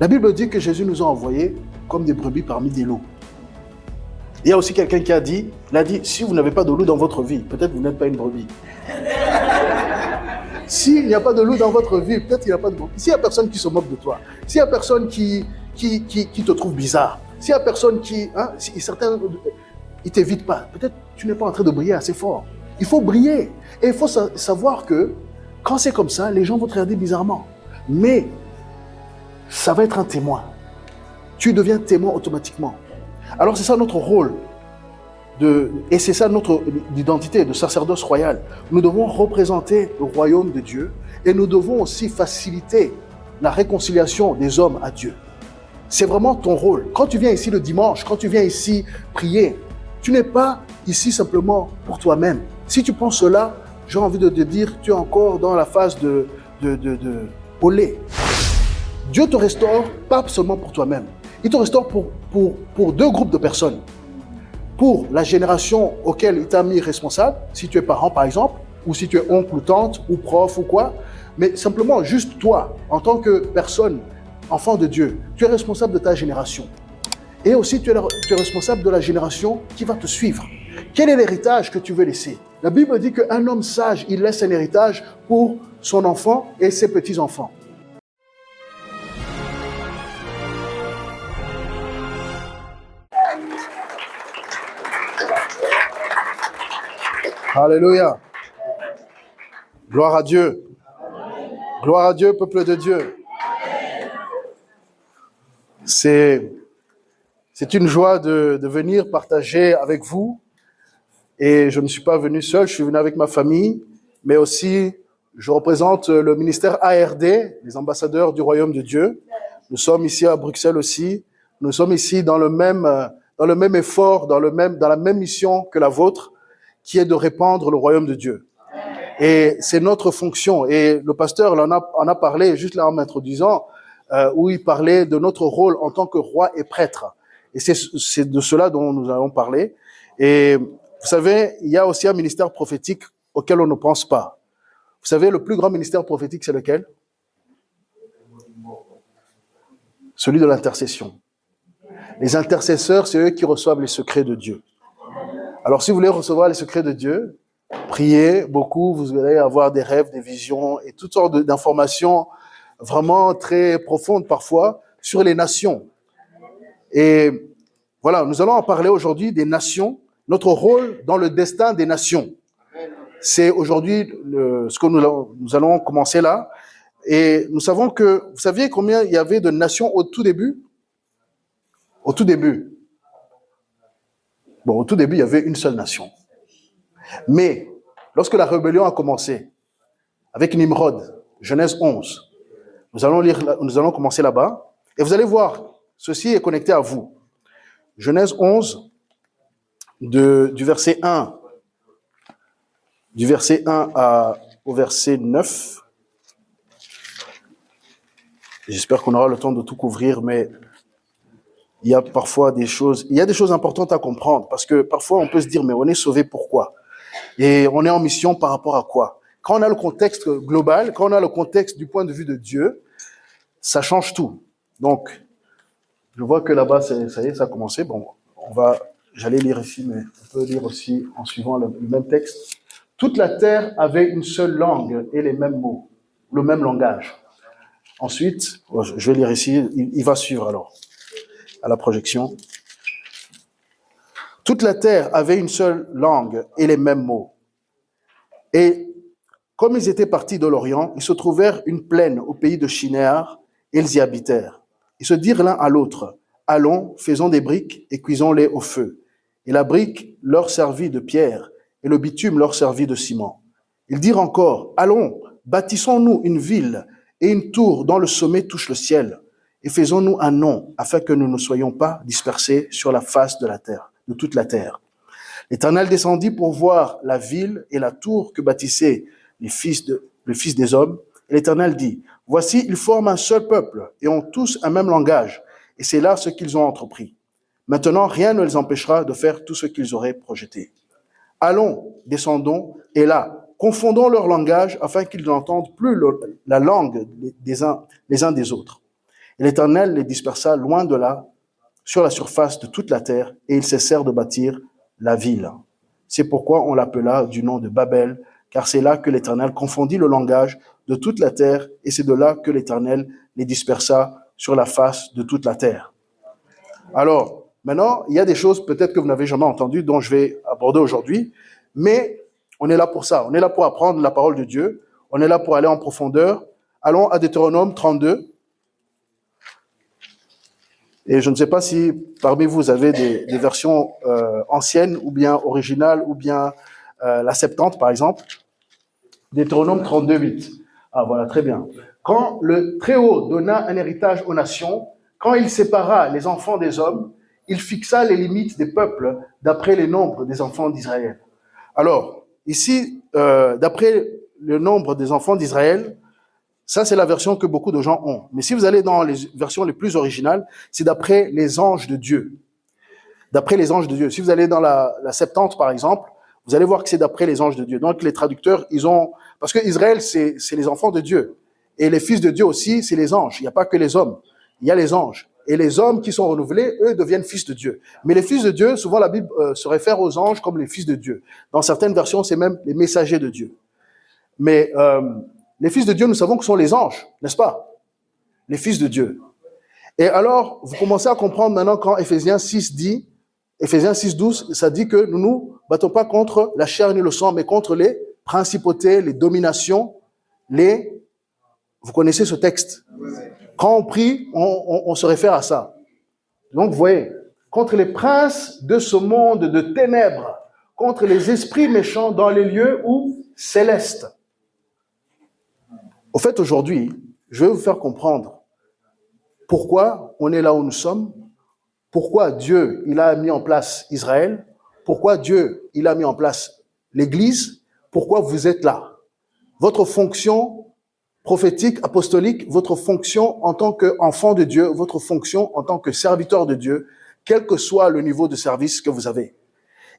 La Bible dit que Jésus nous a envoyés comme des brebis parmi des loups. Il y a aussi quelqu'un qui a dit, si vous n'avez pas de loup dans votre vie, peut-être vous n'êtes pas une brebis. S'il n'y a pas de loup dans votre vie, peut-être qu'il n'y a pas de brebis. S'il n'y a personne qui se moque de toi, s'il n'y a personne qui te trouve bizarre, s'il n'y a personne si certains ils t'évitent pas, peut-être tu n'es pas en train de briller assez fort. Il faut briller. Et il faut savoir que quand c'est comme ça, les gens vont te regarder bizarrement. Mais ça va être un témoin. Tu deviens témoin automatiquement. Alors c'est ça notre rôle. Et c'est ça notre identité de sacerdoce royal. Nous devons représenter le royaume de Dieu et nous devons aussi faciliter la réconciliation des hommes à Dieu. C'est vraiment ton rôle. Quand tu viens ici le dimanche, quand tu viens ici prier, tu n'es pas ici simplement pour toi-même. Si tu penses cela, j'ai envie de te dire, tu es encore dans la phase de olé. Dieu te restaure pas seulement pour toi-même. Il te restaure pour deux groupes de personnes. Pour la génération auquel il t'a mis responsable, si tu es parent par exemple, ou si tu es oncle ou tante, ou prof ou quoi, mais simplement juste toi, en tant que personne, enfant de Dieu, tu es responsable de ta génération. Et aussi tu es responsable de la génération qui va te suivre. Quel est l'héritage que tu veux laisser? La Bible dit qu'un homme sage, il laisse un héritage pour son enfant et ses petits-enfants. Alléluia. Gloire à Dieu. Gloire à Dieu, peuple de Dieu. C'est une joie de venir partager avec vous. Et je ne suis pas venu seul, je suis venu avec ma famille, mais aussi je représente le ministère ARD, les ambassadeurs du Royaume de Dieu. Nous sommes ici à Bruxelles aussi. Nous sommes ici dans le même effort, dans la même mission que la vôtre, qui est de répandre le Royaume de Dieu. Et c'est notre fonction. Et le pasteur en a parlé juste là en m'introduisant, où il parlait de notre rôle en tant que roi et prêtre. Et c'est de cela dont nous allons parler. Et vous savez, il y a aussi un ministère prophétique auquel on ne pense pas. Vous savez, le plus grand ministère prophétique, c'est lequel? Celui de l'intercession. Les intercesseurs, c'est eux qui reçoivent les secrets de Dieu. Alors, si vous voulez recevoir les secrets de Dieu, priez beaucoup, vous allez avoir des rêves, des visions et toutes sortes d'informations vraiment très profondes parfois sur les nations. Et voilà, nous allons en parler aujourd'hui des nations, notre rôle dans le destin des nations. C'est aujourd'hui ce que nous allons commencer là. Et nous savons que, vous saviez combien il y avait de nations au tout début? Au tout début. Bon, au tout début, il y avait une seule nation. Mais, lorsque la rébellion a commencé, avec Nimrod, Genèse 11, nous allons commencer là-bas. Et vous allez voir, ceci est connecté à vous. Genèse 11, du verset 1 au verset 9. J'espère qu'on aura le temps de tout couvrir, mais il y a parfois des choses importantes à comprendre, parce que parfois on peut se dire, mais on est sauvé pourquoi? Et on est en mission par rapport à quoi? Quand on a le contexte global, quand on a le contexte du point de vue de Dieu, ça change tout. Donc, je vois que là-bas, ça y est, ça a commencé. Bon, j'allais lire ici, mais on peut lire aussi en suivant le même texte. Toute la terre avait une seule langue et les mêmes mots, le même langage. Ensuite, je vais lire ici, il va suivre alors, à la projection. Toute la terre avait une seule langue et les mêmes mots. Et comme ils étaient partis de l'Orient, ils se trouvèrent une plaine au pays de Shinéar, et ils y habitèrent. Ils se dirent l'un à l'autre, allons, faisons des briques et cuisons-les au feu. Et la brique leur servit de pierre, et le bitume leur servit de ciment. Ils dirent encore, allons, bâtissons-nous une ville et une tour dont le sommet touche le ciel, et faisons-nous un nom, afin que nous ne soyons pas dispersés sur la face de la terre, de toute la terre. L'Éternel descendit pour voir la ville et la tour que bâtissaient les fils des hommes. Et l'Éternel dit, voici, ils forment un seul peuple et ont tous un même langage. Et c'est là ce qu'ils ont entrepris. Maintenant, rien ne les empêchera de faire tout ce qu'ils auraient projeté. Allons, descendons, et là, confondons leur langage afin qu'ils n'entendent plus la langue les uns des autres. Et l'Éternel les dispersa loin de là, sur la surface de toute la terre, et ils cessèrent de bâtir la ville. C'est pourquoi on l'appela du nom de Babel, car c'est là que l'Éternel confondit le langage de toute la terre, et c'est de là que l'Éternel les dispersa sur la face de toute la terre. Alors, maintenant, il y a des choses peut-être que vous n'avez jamais entendues, dont je vais aborder aujourd'hui, mais on est là pour ça. On est là pour apprendre la parole de Dieu. On est là pour aller en profondeur. Allons à Deutéronome 32. Et je ne sais pas si parmi vous avez des versions anciennes ou bien originales ou bien la Septante, par exemple. Deutéronome 32, 8. Ah, voilà, très bien. Quand le Très-Haut donna un héritage aux nations, quand il sépara les enfants des hommes, il fixa les limites des peuples d'après les nombres des enfants d'Israël. Alors, ici, d'après le nombre des enfants d'Israël, ça, c'est la version que beaucoup de gens ont. Mais si vous allez dans les versions les plus originales, c'est d'après les anges de Dieu. D'après les anges de Dieu. Si vous allez dans la Septante, par exemple, vous allez voir que c'est d'après les anges de Dieu. Donc, les traducteurs, ils ont... Parce que Israël, c'est les enfants de Dieu. Et les fils de Dieu aussi, c'est les anges. Il n'y a pas que les hommes. Il y a les anges. Et les hommes qui sont renouvelés, eux, deviennent fils de Dieu. Mais les fils de Dieu, souvent la Bible se réfère aux anges comme les fils de Dieu. Dans certaines versions, c'est même les messagers de Dieu. Mais les fils de Dieu, nous savons que sont les anges, n'est-ce pas? Les fils de Dieu. Et alors, vous commencez à comprendre maintenant quand Éphésiens 6 dit, Éphésiens 6, 12, ça dit que nous ne nous battons pas contre la chair ni le sang, mais contre les principautés, les dominations, Vous connaissez ce texte? Quand on prie, on se réfère à ça. Donc, vous voyez, contre les princes de ce monde de ténèbres, contre les esprits méchants dans les lieux où célestes. Au fait, aujourd'hui, je vais vous faire comprendre pourquoi on est là où nous sommes, pourquoi Dieu, il a mis en place Israël, pourquoi Dieu, il a mis en place l'Église, pourquoi vous êtes là. Votre fonction prophétique, apostolique, votre fonction en tant qu'enfant de Dieu, votre fonction en tant que serviteur de Dieu, quel que soit le niveau de service que vous avez.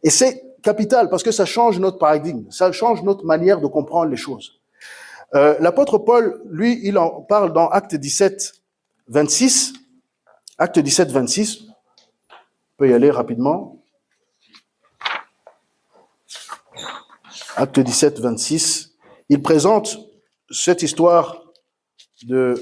Et c'est capital parce que ça change notre paradigme, ça change notre manière de comprendre les choses. L'apôtre Paul, lui, il en parle dans Acte 17, 26. Acte 17, 26. On peut y aller rapidement. Acte 17, 26. Il présente cette histoire de...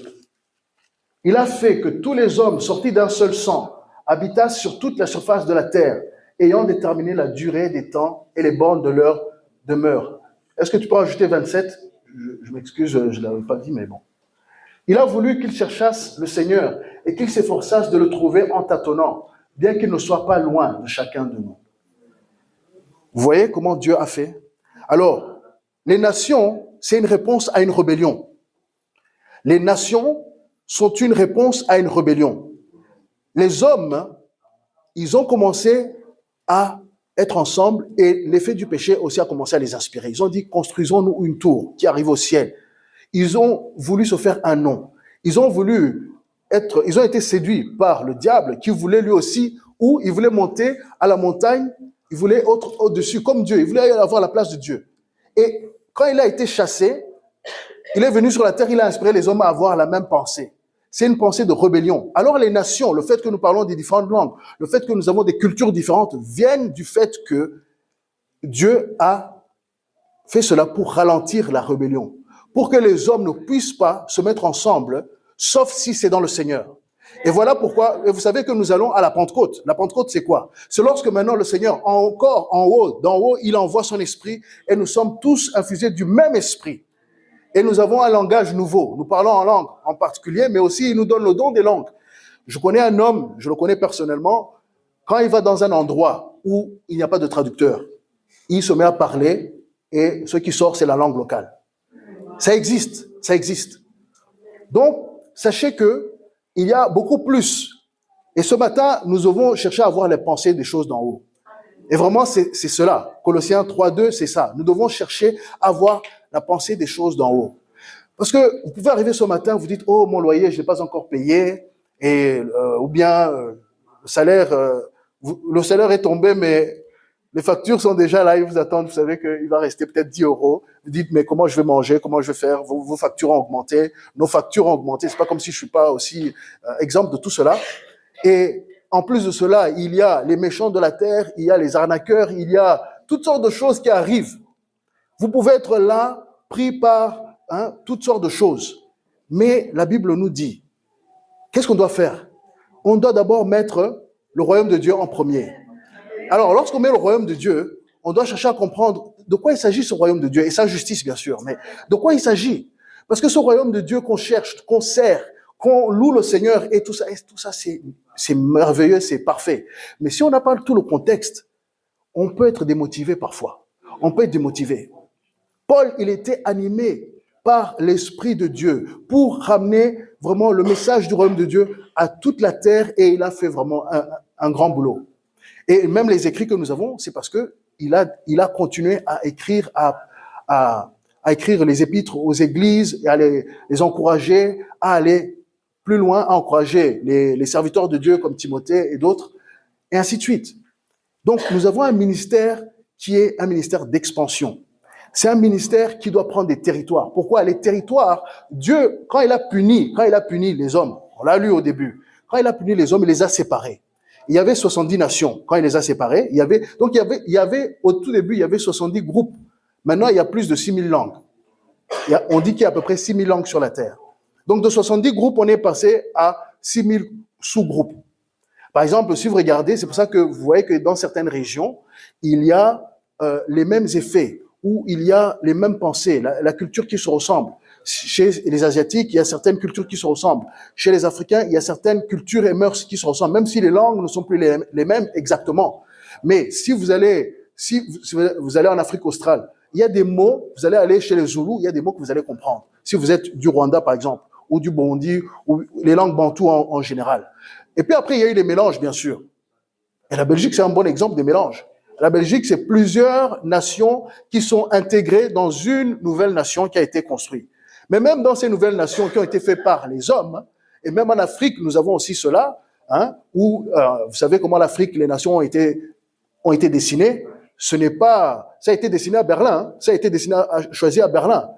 Il a fait que tous les hommes sortis d'un seul sang habitassent sur toute la surface de la terre, ayant déterminé la durée des temps et les bornes de leur demeure. Est-ce que tu peux ajouter 27 ? Je m'excuse, je ne l'avais pas dit, mais bon. Il a voulu qu'ils cherchassent le Seigneur et qu'ils s'efforçassent de le trouver en tâtonnant, bien qu'il ne soit pas loin de chacun de nous. Vous voyez comment Dieu a fait? Alors, les nations, c'est une réponse à une rébellion. Les nations sont une réponse à une rébellion. Les hommes, ils ont commencé à être ensemble et l'effet du péché aussi a commencé à les inspirer. Ils ont dit, construisons-nous une tour qui arrive au ciel. Ils ont voulu se faire un nom. Ils ont été séduits par le diable qui voulait lui aussi, ou il voulait monter à la montagne, il voulait être au-dessus comme Dieu, il voulait avoir la place de Dieu. Et quand il a été chassé, il est venu sur la terre, il a inspiré les hommes à avoir la même pensée. C'est une pensée de rébellion. Alors les nations, le fait que nous parlons des différentes langues, le fait que nous avons des cultures différentes, viennent du fait que Dieu a fait cela pour ralentir la rébellion, pour que les hommes ne puissent pas se mettre ensemble, sauf si c'est dans le Seigneur. Et voilà pourquoi, et vous savez que nous allons à la Pentecôte. La Pentecôte, c'est quoi? C'est lorsque maintenant le Seigneur, encore en haut, d'en haut, il envoie son esprit et nous sommes tous infusés du même esprit. Et nous avons un langage nouveau. Nous parlons en langue en particulier, mais aussi il nous donne le don des langues. Je connais un homme, je le connais personnellement, quand il va dans un endroit où il n'y a pas de traducteur, il se met à parler et ce qui sort, c'est la langue locale. Ça existe, ça existe. Donc, sachez que il y a beaucoup plus. Et ce matin, nous devons chercher à avoir les pensées des choses d'en haut. Et vraiment, c'est cela. Colossiens 3.2, c'est ça. Nous devons chercher à avoir la pensée des choses d'en haut. Parce que vous pouvez arriver ce matin, vous dites, oh, mon loyer, je ne l'ai pas encore payé, et, ou bien le salaire est tombé, mais Les factures sont déjà là, ils vous attendent, vous savez qu'il va rester peut-être 10 euros. Vous dites, mais comment je vais manger, comment je vais faire? Vos factures ont augmenté, nos factures ont augmenté. C'est pas comme si je suis pas aussi exemple de tout cela. Et en plus de cela, il y a les méchants de la terre, il y a les arnaqueurs, il y a toutes sortes de choses qui arrivent. Vous pouvez être là, pris par toutes sortes de choses. Mais la Bible nous dit, qu'est-ce qu'on doit faire? On doit d'abord mettre le royaume de Dieu en premier. Alors, lorsqu'on met le royaume de Dieu, on doit chercher à comprendre de quoi il s'agit ce royaume de Dieu, et sa justice, bien sûr, mais de quoi il s'agit? Parce que ce royaume de Dieu qu'on cherche, qu'on sert, qu'on loue le Seigneur, et tout ça c'est merveilleux, c'est parfait. Mais si on n'a pas tout le contexte, on peut être démotivé parfois. On peut être démotivé. Paul, il était animé par l'Esprit de Dieu pour ramener vraiment le message du royaume de Dieu à toute la terre, et il a fait vraiment un grand boulot. Et même les écrits que nous avons, c'est parce que il a continué à écrire, à écrire les épîtres aux églises, et à les encourager à aller plus loin, à encourager les serviteurs de Dieu comme Timothée et d'autres, et ainsi de suite. Donc, nous avons un ministère qui est un ministère d'expansion. C'est un ministère qui doit prendre des territoires. Pourquoi? Les territoires, Dieu, quand il a puni les hommes, on l'a lu au début, quand il a puni les hommes, il les a séparés. Il y avait 70 nations. Quand il les a séparés, il y avait, au tout début, il y avait 70 groupes. Maintenant, il y a plus de 6000 langues. On dit qu'il y a à peu près 6000 langues sur la terre. Donc, de 70 groupes, on est passé à 6000 sous-groupes. Par exemple, si vous regardez, c'est pour ça que vous voyez que dans certaines régions, il y a les mêmes effets, où il y a les mêmes pensées, la culture qui se ressemble. Chez les Asiatiques, il y a certaines cultures qui se ressemblent. Chez les Africains, il y a certaines cultures et mœurs qui se ressemblent, même si les langues ne sont plus les mêmes exactement. Mais si vous allez en Afrique australe, il y a des mots, vous allez aller chez les Zoulous, il y a des mots que vous allez comprendre. Si vous êtes du Rwanda, par exemple, ou du Burundi, ou les langues bantoues en général. Et puis après, il y a eu les mélanges, bien sûr. Et la Belgique, c'est un bon exemple des mélanges. La Belgique, c'est plusieurs nations qui sont intégrées dans une nouvelle nation qui a été construite. Mais même dans ces nouvelles nations qui ont été faites par les hommes, et même en Afrique, nous avons aussi cela, où vous savez comment l'Afrique, les nations ont été dessinées. Ce n'est pas, ça a été dessiné à Berlin, ça a été choisi à Berlin.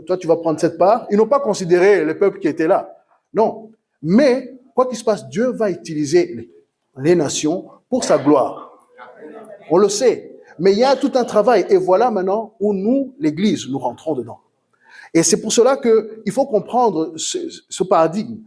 Toi, tu vas prendre cette part. Ils n'ont pas considéré les peuples qui étaient là. Non. Mais, quoi qu'il se passe, Dieu va utiliser les nations pour sa gloire. On le sait. Mais il y a tout un travail. Et voilà maintenant où nous, l'Église, nous rentrons dedans. Et c'est pour cela qu'il faut comprendre ce paradigme.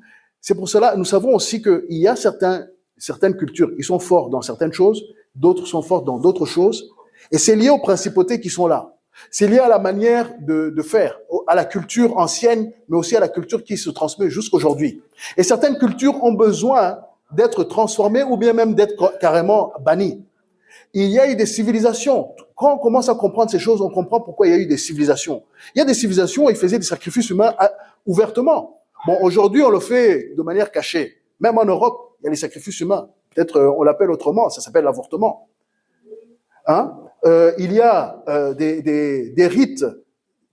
C'est pour cela, nous savons aussi qu'il y a certaines cultures, ils sont forts dans certaines choses, d'autres sont forts dans d'autres choses. Et c'est lié aux principautés qui sont là. C'est lié à la manière de faire, à la culture ancienne, mais aussi à la culture qui se transmet jusqu'à aujourd'hui. Et certaines cultures ont besoin d'être transformées ou bien même d'être carrément bannies. Il y a eu des civilisations. Quand on commence à comprendre ces choses, on comprend pourquoi il y a eu des civilisations. Il y a des civilisations où ils faisaient des sacrifices humains ouvertement. Bon, aujourd'hui, on le fait de manière cachée. Même en Europe, il y a les sacrifices humains. Peut-être on l'appelle autrement, ça s'appelle l'avortement. Il y a des rites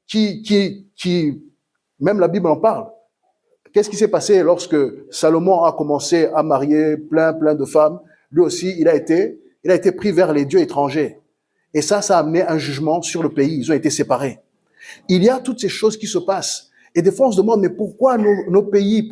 qui, même la Bible en parle. Qu'est-ce qui s'est passé lorsque Salomon a commencé à marier plein de femmes? Lui aussi, il a été pris vers les dieux étrangers. Et ça a amené un jugement sur le pays. Ils ont été séparés. Il y a toutes ces choses qui se passent. Et des fois, on se demande, mais pourquoi nos pays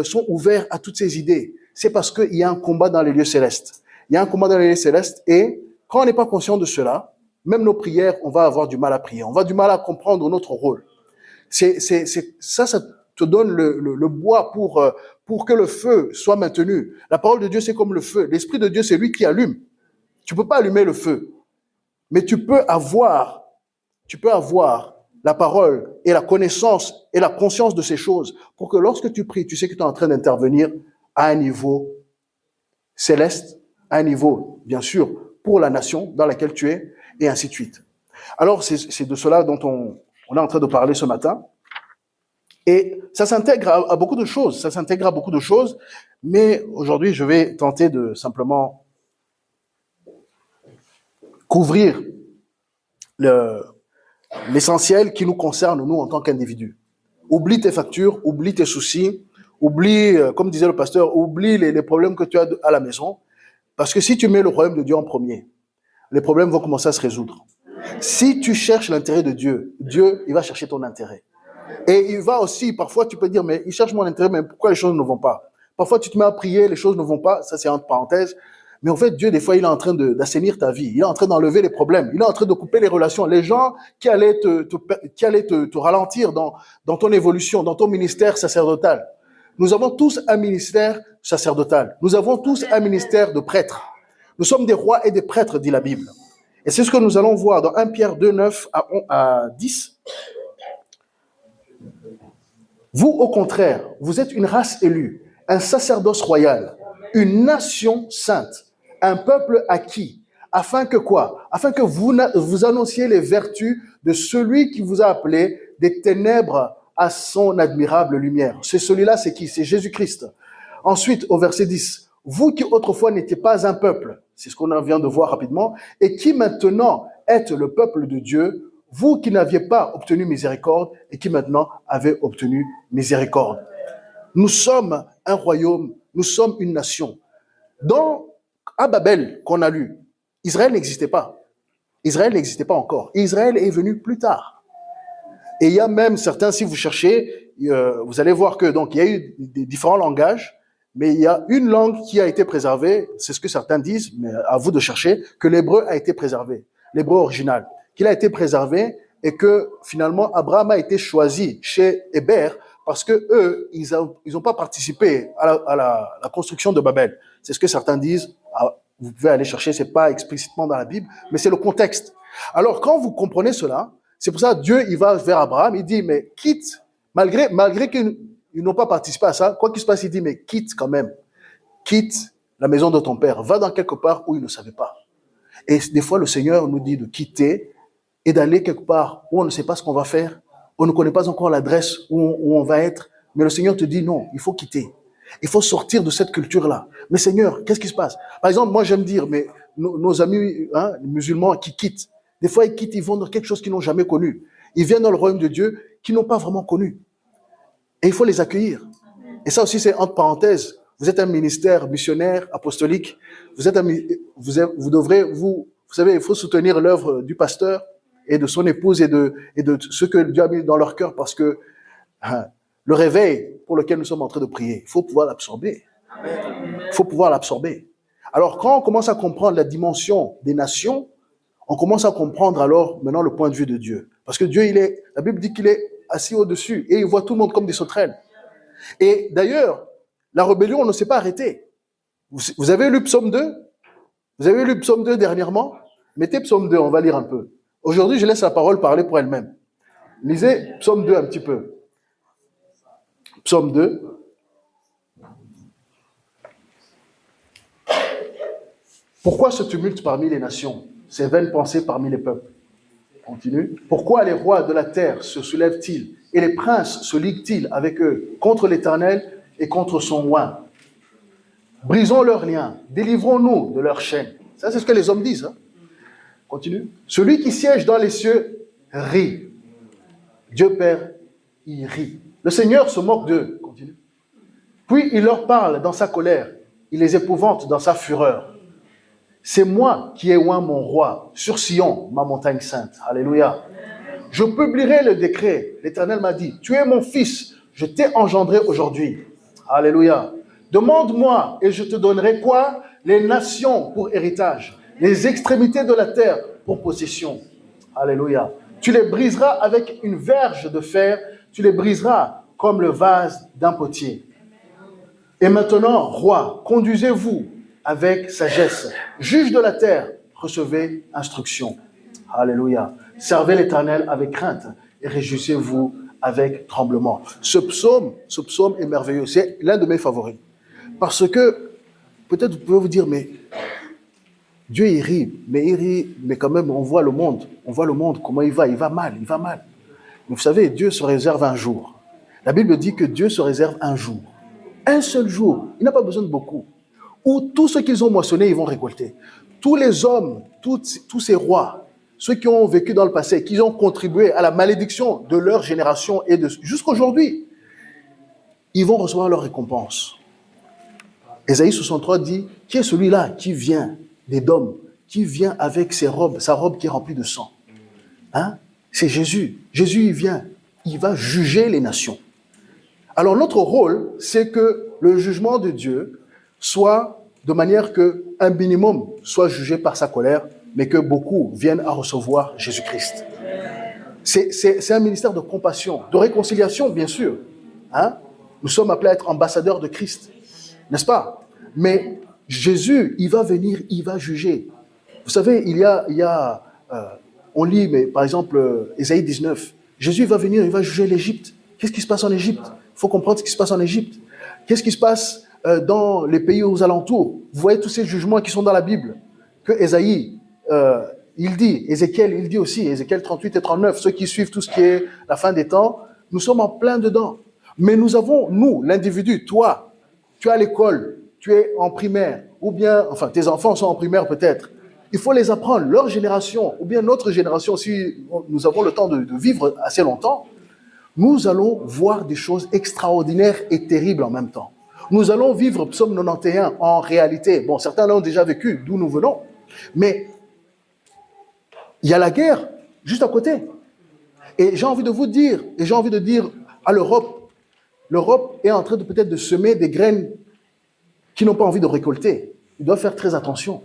sont ouverts à toutes ces idées? C'est parce qu'il y a un combat dans les lieux célestes. Il y a un combat dans les lieux célestes, et quand on n'est pas conscient de cela, même nos prières, on va avoir du mal à prier. On va avoir du mal à comprendre notre rôle. Ça te donne le bois pour que le feu soit maintenu. La parole de Dieu, c'est comme le feu. L'Esprit de Dieu, c'est lui qui allume. Tu peux pas allumer le feu. Mais tu peux avoir la parole et la connaissance et la conscience de ces choses pour que lorsque tu pries, tu sais que tu es en train d'intervenir à un niveau céleste, à un niveau, bien sûr, pour la nation dans laquelle tu es, et ainsi de suite. Alors, c'est de cela dont on est en train de parler ce matin. Et ça s'intègre à beaucoup de choses. Mais aujourd'hui, je vais tenter de simplement couvrir l'essentiel qui nous concerne, nous, en tant qu'individus. Oublie tes factures, oublie tes soucis, oublie, comme disait le pasteur, oublie les problèmes que tu as à la maison. Parce que si tu mets le royaume de Dieu en premier, les problèmes vont commencer à se résoudre. Si tu cherches l'intérêt de Dieu, Dieu, il va chercher ton intérêt. Et il va aussi, parfois tu peux dire, mais il cherche mon intérêt, mais pourquoi les choses ne vont pas? Parfois tu te mets à prier, les choses ne vont pas, ça c'est entre parenthèses. Mais en fait, Dieu, des fois, il est en train d'assainir ta vie. Il est en train d'enlever les problèmes. Il est en train de couper les relations. Les gens qui allaient te ralentir dans ton évolution, dans ton ministère sacerdotal. Nous avons tous un ministère sacerdotal. Nous avons tous un ministère de prêtre. Nous sommes des rois et des prêtres, dit la Bible. Et c'est ce que nous allons voir dans 1 Pierre 2, 9 à 10. Vous, au contraire, vous êtes une race élue, un sacerdoce royal, une nation sainte, un peuple acquis, afin que quoi? Afin que vous annonciez les vertus de celui qui vous a appelé des ténèbres à son admirable lumière. C'est celui-là, c'est qui? C'est Jésus-Christ. Ensuite, au verset 10, vous qui autrefois n'étiez pas un peuple, c'est ce qu'on vient de voir rapidement, et qui maintenant êtes le peuple de Dieu, vous qui n'aviez pas obtenu miséricorde et qui maintenant avez obtenu miséricorde. Nous sommes un royaume, nous sommes une nation. À Babel, qu'on a lu, Israël n'existait pas. Israël n'existait pas encore. Israël est venu plus tard. Et il y a même certains, si vous cherchez, vous allez voir que donc il y a eu des différents langages, mais il y a une langue qui a été préservée, c'est ce que certains disent, mais à vous de chercher, que l'hébreu a été préservé, l'hébreu original, qu'il a été préservé et que finalement Abraham a été choisi chez Hébert parce que eux, ils n'ont pas participé à la construction de Babel. C'est ce que certains disent. Vous pouvez aller chercher, c'est pas explicitement dans la Bible, mais c'est le contexte. Alors, quand vous comprenez cela, c'est pour ça que Dieu, il va vers Abraham, il dit, mais quitte, malgré qu'ils n'ont pas participé à ça, quoi qu'il se passe, il dit, mais quitte quand même, quitte la maison de ton père, va dans quelque part où il ne savait pas. Et des fois, le Seigneur nous dit de quitter et d'aller quelque part où on ne sait pas ce qu'on va faire, on ne connaît pas encore l'adresse où on va être, mais le Seigneur te dit, non, il faut quitter. Il faut sortir de cette culture-là. Mais Seigneur, qu'est-ce qui se passe? Par exemple, moi j'aime dire, mais nos amis les musulmans qui quittent, des fois ils quittent, ils vont dans quelque chose qu'ils n'ont jamais connu. Ils viennent dans le royaume de Dieu qu'ils n'ont pas vraiment connu. Et il faut les accueillir. Et ça aussi c'est entre parenthèses. Vous êtes un ministère missionnaire, apostolique. Vous savez, il faut soutenir l'œuvre du pasteur et de son épouse et de ce que Dieu a mis dans leur cœur parce que le réveil pour lequel nous sommes en train de prier, il faut pouvoir l'absorber. Il faut pouvoir l'absorber. Alors, quand on commence à comprendre la dimension des nations, on commence à comprendre alors maintenant le point de vue de Dieu. Parce que Dieu, la Bible dit qu'il est assis au-dessus et il voit tout le monde comme des sauterelles. Et d'ailleurs, la rébellion ne s'est pas arrêtée. Vous avez lu Psaume 2? Vous avez lu Psaume 2 dernièrement? Mettez Psaume 2, on va lire un peu. Aujourd'hui, je laisse la parole parler pour elle-même. Lisez Psaume 2 un petit peu. Psaume 2. Pourquoi ce tumulte parmi les nations, ces vaines pensées parmi les peuples? Continue. Pourquoi les rois de la terre se soulèvent-ils et les princes se liguent-ils avec eux contre l'Éternel et contre son oint? Brisons leurs liens, délivrons-nous de leurs chaînes. Ça, c'est ce que les hommes disent. Continue. Celui qui siège dans les cieux rit. Dieu Père, il rit. Le Seigneur se moque d'eux. Continue. Puis il leur parle dans sa colère. Il les épouvante dans sa fureur. C'est moi qui ai oint mon roi sur Sion, ma montagne sainte. Alléluia. Je publierai le décret. L'Éternel m'a dit, tu es mon fils, je t'ai engendré aujourd'hui. Alléluia. Demande-moi et je te donnerai quoi? Les nations pour héritage, les extrémités de la terre pour possession. Alléluia. Tu les briseras avec une verge de fer, tu les briseras comme le vase d'un potier. Et maintenant, roi, conduisez-vous avec sagesse. Juge de la terre, recevez instruction. Alléluia. Servez l'Éternel avec crainte et réjouissez-vous avec tremblement. Ce psaume est merveilleux. C'est l'un de mes favoris. Parce que, peut-être vous pouvez vous dire, mais Dieu il rit, mais quand même on voit le monde comment il va mal. Mais vous savez, Dieu se réserve un jour. La Bible dit que Dieu se réserve un jour. Un seul jour, il n'a pas besoin de beaucoup. Où tout ce qu'ils ont moissonné, ils vont récolter. Tous les hommes, tous ces rois, ceux qui ont vécu dans le passé, qui ont contribué à la malédiction de leur génération et jusqu'à aujourd'hui, ils vont recevoir leur récompense. Ésaïe 63 dit, qui est celui-là qui vient d'Édom, qui vient avec sa robe qui est remplie de sang? Hein? C'est Jésus. Jésus, il vient, il va juger les nations. Alors notre rôle, c'est que le jugement de Dieu soit de manière qu'un minimum soit jugé par sa colère, mais que beaucoup viennent à recevoir Jésus-Christ. C'est un ministère de compassion, de réconciliation, bien sûr. Hein? Nous sommes appelés à être ambassadeurs de Christ, n'est-ce pas? Mais Jésus, il va venir, il va juger. Vous savez, on lit, mais par exemple, Ésaïe 19, Jésus va venir, il va juger l'Égypte. Qu'est-ce qui se passe en Égypte? Il faut comprendre ce qui se passe en Égypte. Qu'est-ce qui se passe dans les pays aux alentours? Vous voyez tous ces jugements qui sont dans la Bible, que Ésaïe, il dit, Ézéchiel, il dit aussi, Ézéchiel 38 et 39, ceux qui suivent tout ce qui est la fin des temps, nous sommes en plein dedans. Mais nous avons, nous, l'individu, toi, tu es à l'école, tu es en primaire, ou bien, enfin, tes enfants sont en primaire peut-être. Il faut les apprendre, leur génération, ou bien notre génération, si nous avons le temps de vivre assez longtemps, nous allons voir des choses extraordinaires et terribles en même temps. Nous allons vivre Psaume 91 en réalité. Bon, certains l'ont déjà vécu, d'où nous venons. Mais il y a la guerre juste à côté. Et j'ai envie de vous dire, et j'ai envie de dire à l'Europe, l'Europe est en train de peut-être de semer des graines qui n'ont pas envie de récolter. Ils doivent faire très attention.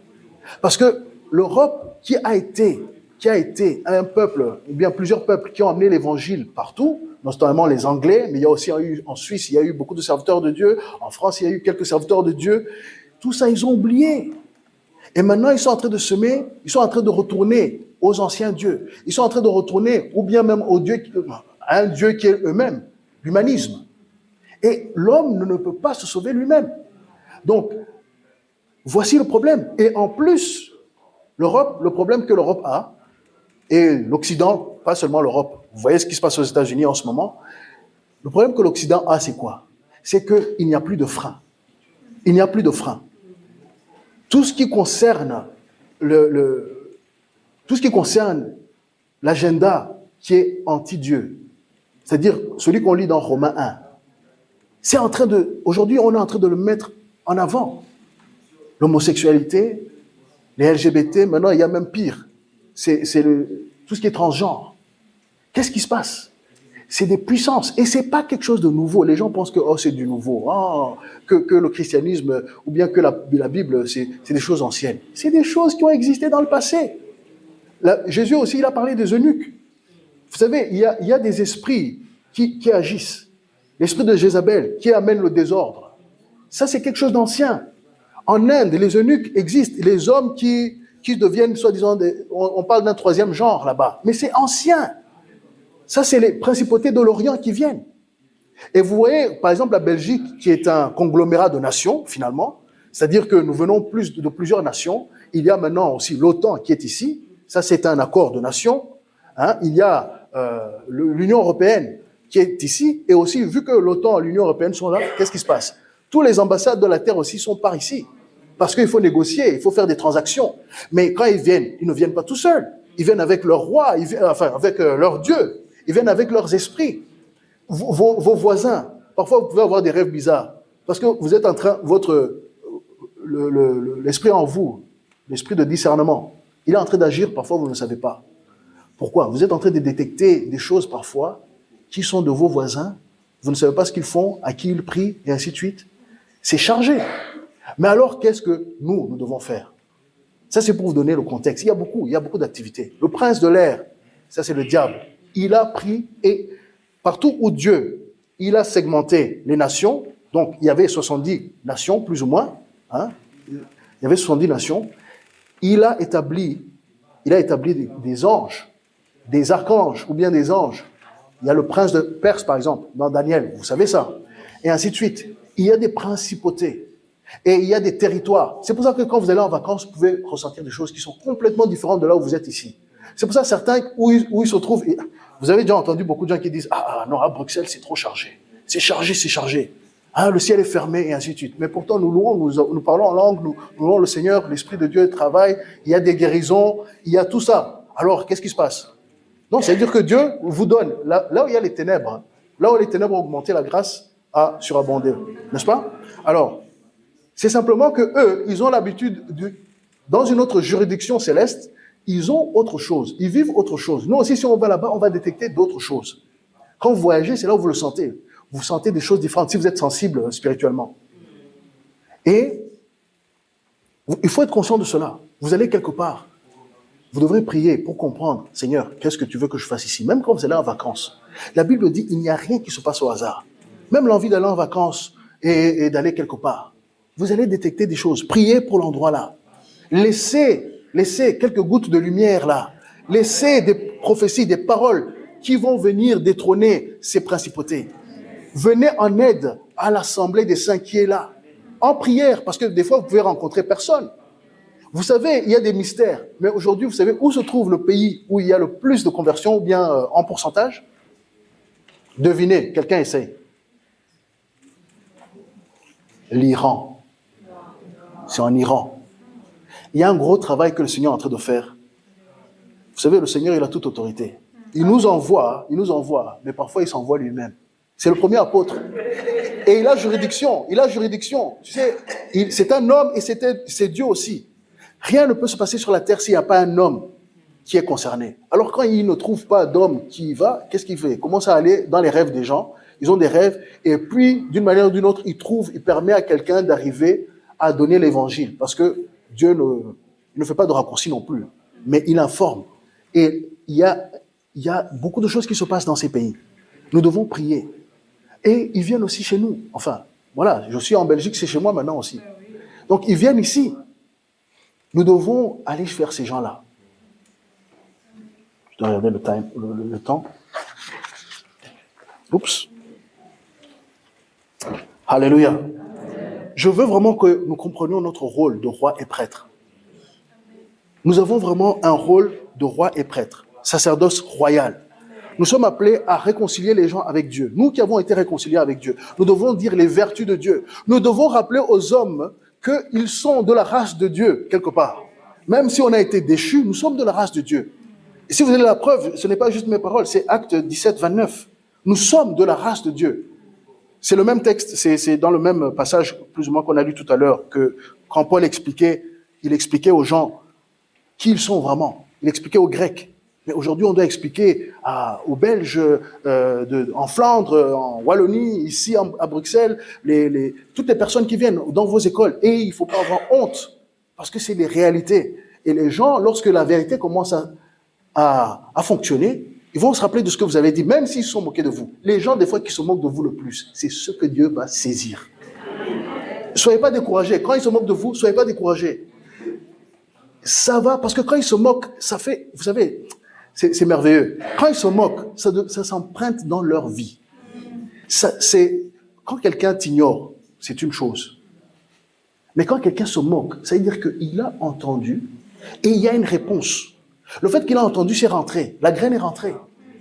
Parce que l'Europe qui a été un peuple, ou bien plusieurs peuples qui ont amené l'évangile partout, notamment les Anglais, mais il y a aussi en Suisse, il y a eu beaucoup de serviteurs de Dieu, en France, il y a eu quelques serviteurs de Dieu, tout ça, ils ont oublié. Et maintenant, ils sont en train de semer, ils sont en train de retourner aux anciens dieux. Ils sont en train de retourner, ou bien même à un Dieu qui est eux-mêmes, l'humanisme. Et l'homme ne peut pas se sauver lui-même. Donc, voici le problème. Et en plus, l'Europe, le problème que l'Europe a, et l'Occident, pas seulement l'Europe, vous voyez ce qui se passe aux États-Unis en ce moment, le problème que l'Occident a, c'est quoi? C'est qu'il n'y a plus de frein. Il n'y a plus de frein. Tout ce qui concerne tout ce qui concerne l'agenda qui est anti-Dieu, c'est-à-dire celui qu'on lit dans Romains 1, aujourd'hui, on est en train de le mettre en avant. L'homosexualité, les LGBT, maintenant il y a même pire. C'est tout ce qui est transgenre. Qu'est-ce qui se passe? C'est des puissances. Et c'est pas quelque chose de nouveau. Les gens pensent que c'est du nouveau. Que le christianisme, ou bien que la Bible, c'est des choses anciennes. C'est des choses qui ont existé dans le passé. Jésus aussi, il a parlé des eunuques. Vous savez, il y a des esprits qui agissent. L'esprit de Jézabel qui amène le désordre. Ça, c'est quelque chose d'ancien. En Inde, les eunuques existent. Les hommes qui deviennent, soi-disant, on parle d'un troisième genre là-bas. Mais c'est ancien. Ça, c'est les principautés de l'Orient qui viennent. Et vous voyez, par exemple, la Belgique, qui est un conglomérat de nations, finalement, c'est-à-dire que nous venons de plusieurs nations. Il y a maintenant aussi l'OTAN qui est ici. Ça, c'est un accord de nations. Hein. Il y a l'Union européenne qui est ici. Et aussi, vu que l'OTAN et l'Union européenne sont là, qu'est-ce qui se passe? Tous les ambassades de la Terre aussi sont par ici. Parce qu'il faut négocier, il faut faire des transactions. Mais quand ils viennent, ils ne viennent pas tout seuls. Ils viennent avec leur roi, avec leur Dieu. Ils viennent avec leurs esprits. Vos voisins, parfois vous pouvez avoir des rêves bizarres. Parce que vous êtes en train, l'esprit en vous, l'esprit de discernement, il est en train d'agir, parfois vous ne le savez pas. Pourquoi? Vous êtes en train de détecter des choses parfois qui sont de vos voisins. Vous ne savez pas ce qu'ils font, à qui ils prient, et ainsi de suite. C'est chargé. Mais alors, qu'est-ce que nous devons faire? Ça, c'est pour vous donner le contexte. Il y a beaucoup d'activités. Le prince de l'air, ça c'est le diable. Il a pris, et partout où Dieu, il a segmenté les nations, donc il y avait 70 nations, plus ou moins, hein, il y avait 70 nations, il a établi des anges, des archanges, ou bien des anges. Il y a le prince de Perse, par exemple, dans Daniel, vous savez ça, et ainsi de suite. Il y a des principautés. Et il y a des territoires. C'est pour ça que quand vous allez en vacances, vous pouvez ressentir des choses qui sont complètement différentes de là où vous êtes ici. C'est pour ça que certains, où ils se trouvent, vous avez déjà entendu beaucoup de gens qui disent « Ah non, à Bruxelles, c'est trop chargé. C'est chargé, c'est chargé. Ah, le ciel est fermé, et ainsi de suite. » Mais pourtant, nous parlons en langue, nous louons le Seigneur, l'Esprit de Dieu travaille, il y a des guérisons, il y a tout ça. Alors, qu'est-ce qui se passe? Non, c'est-à-dire que Dieu vous donne, là où il y a les ténèbres, là où les ténèbres ont augmenté, la grâce a surabondé. N'est-ce pas? Alors, C'est simplement que eux, ils ont l'habitude dans une autre juridiction céleste, ils ont autre chose, ils vivent autre chose. Nous aussi, si on va là-bas, on va détecter d'autres choses. Quand vous voyagez, c'est là où vous le sentez. Vous sentez des choses différentes si vous êtes sensible spirituellement. Et il faut être conscient de cela. Vous allez quelque part. Vous devrez prier pour comprendre, Seigneur, qu'est-ce que tu veux que je fasse ici? Même quand vous allez en vacances. La Bible dit, il n'y a rien qui se passe au hasard. Même l'envie d'aller en vacances et d'aller quelque part. Vous allez détecter des choses. Priez pour l'endroit là. Laissez quelques gouttes de lumière là. Laissez des prophéties, des paroles qui vont venir détrôner ces principautés. Venez en aide à l'assemblée des saints qui est là. En prière, parce que des fois, vous pouvez rencontrer personne. Vous savez, il y a des mystères. Mais aujourd'hui, vous savez où se trouve le pays où il y a le plus de conversions, ou bien en pourcentage? Devinez, quelqu'un essaye. L'Iran. C'est en Iran. Il y a un gros travail que le Seigneur est en train de faire. Vous savez, le Seigneur, il a toute autorité. Il nous envoie, mais parfois il s'envoie lui-même. C'est le premier apôtre. Et il a juridiction. Tu sais, c'est un homme et c'est Dieu aussi. Rien ne peut se passer sur la terre s'il n'y a pas un homme qui est concerné. Alors quand il ne trouve pas d'homme qui y va, qu'est-ce qu'il fait? Il commence à aller dans les rêves des gens. Ils ont des rêves et puis, d'une manière ou d'une autre, il permet à quelqu'un d'arriver à donner l'évangile. Parce que Dieu ne fait pas de raccourci non plus, mais il informe. Et il y a beaucoup de choses qui se passent dans ces pays. Nous devons prier. Et ils viennent aussi chez nous. Enfin, voilà, je suis en Belgique, c'est chez moi maintenant aussi. Donc, ils viennent ici. Nous devons aller vers ces gens-là. Je dois regarder le temps. Oups. Alléluia. Je veux vraiment que nous comprenions notre rôle de roi et prêtre. Nous avons vraiment un rôle de roi et prêtre, sacerdoce royal. Nous sommes appelés à réconcilier les gens avec Dieu. Nous qui avons été réconciliés avec Dieu, nous devons dire les vertus de Dieu. Nous devons rappeler aux hommes qu'ils sont de la race de Dieu, quelque part. Même si on a été déchus, nous sommes de la race de Dieu. Et si vous avez la preuve, ce n'est pas juste mes paroles, c'est Acte 17, 29. Nous sommes de la race de Dieu. C'est le même texte, c'est dans le même passage, plus ou moins qu'on a lu tout à l'heure, que quand Paul expliquait, il expliquait aux gens qui ils sont vraiment. Il expliquait aux Grecs. Mais aujourd'hui, on doit expliquer aux Belges, en Flandre, en Wallonie, ici à Bruxelles, toutes les personnes qui viennent dans vos écoles. Et il ne faut pas avoir honte, parce que c'est les réalités. Et les gens, lorsque la vérité commence à fonctionner, ils vont se rappeler de ce que vous avez dit, même s'ils se sont moqués de vous. Les gens, des fois, qui se moquent de vous le plus, c'est ce que Dieu va saisir. Ne soyez pas découragés. Quand ils se moquent de vous, ne soyez pas découragés. Ça va, parce que quand ils se moquent, ça fait, vous savez, c'est merveilleux. Quand ils se moquent, ça s'emprunte dans leur vie. Quand quelqu'un t'ignore, c'est une chose. Mais quand quelqu'un se moque, ça veut dire qu'il a entendu et il y a une réponse. Le fait qu'il a entendu, c'est rentré. La graine est rentrée.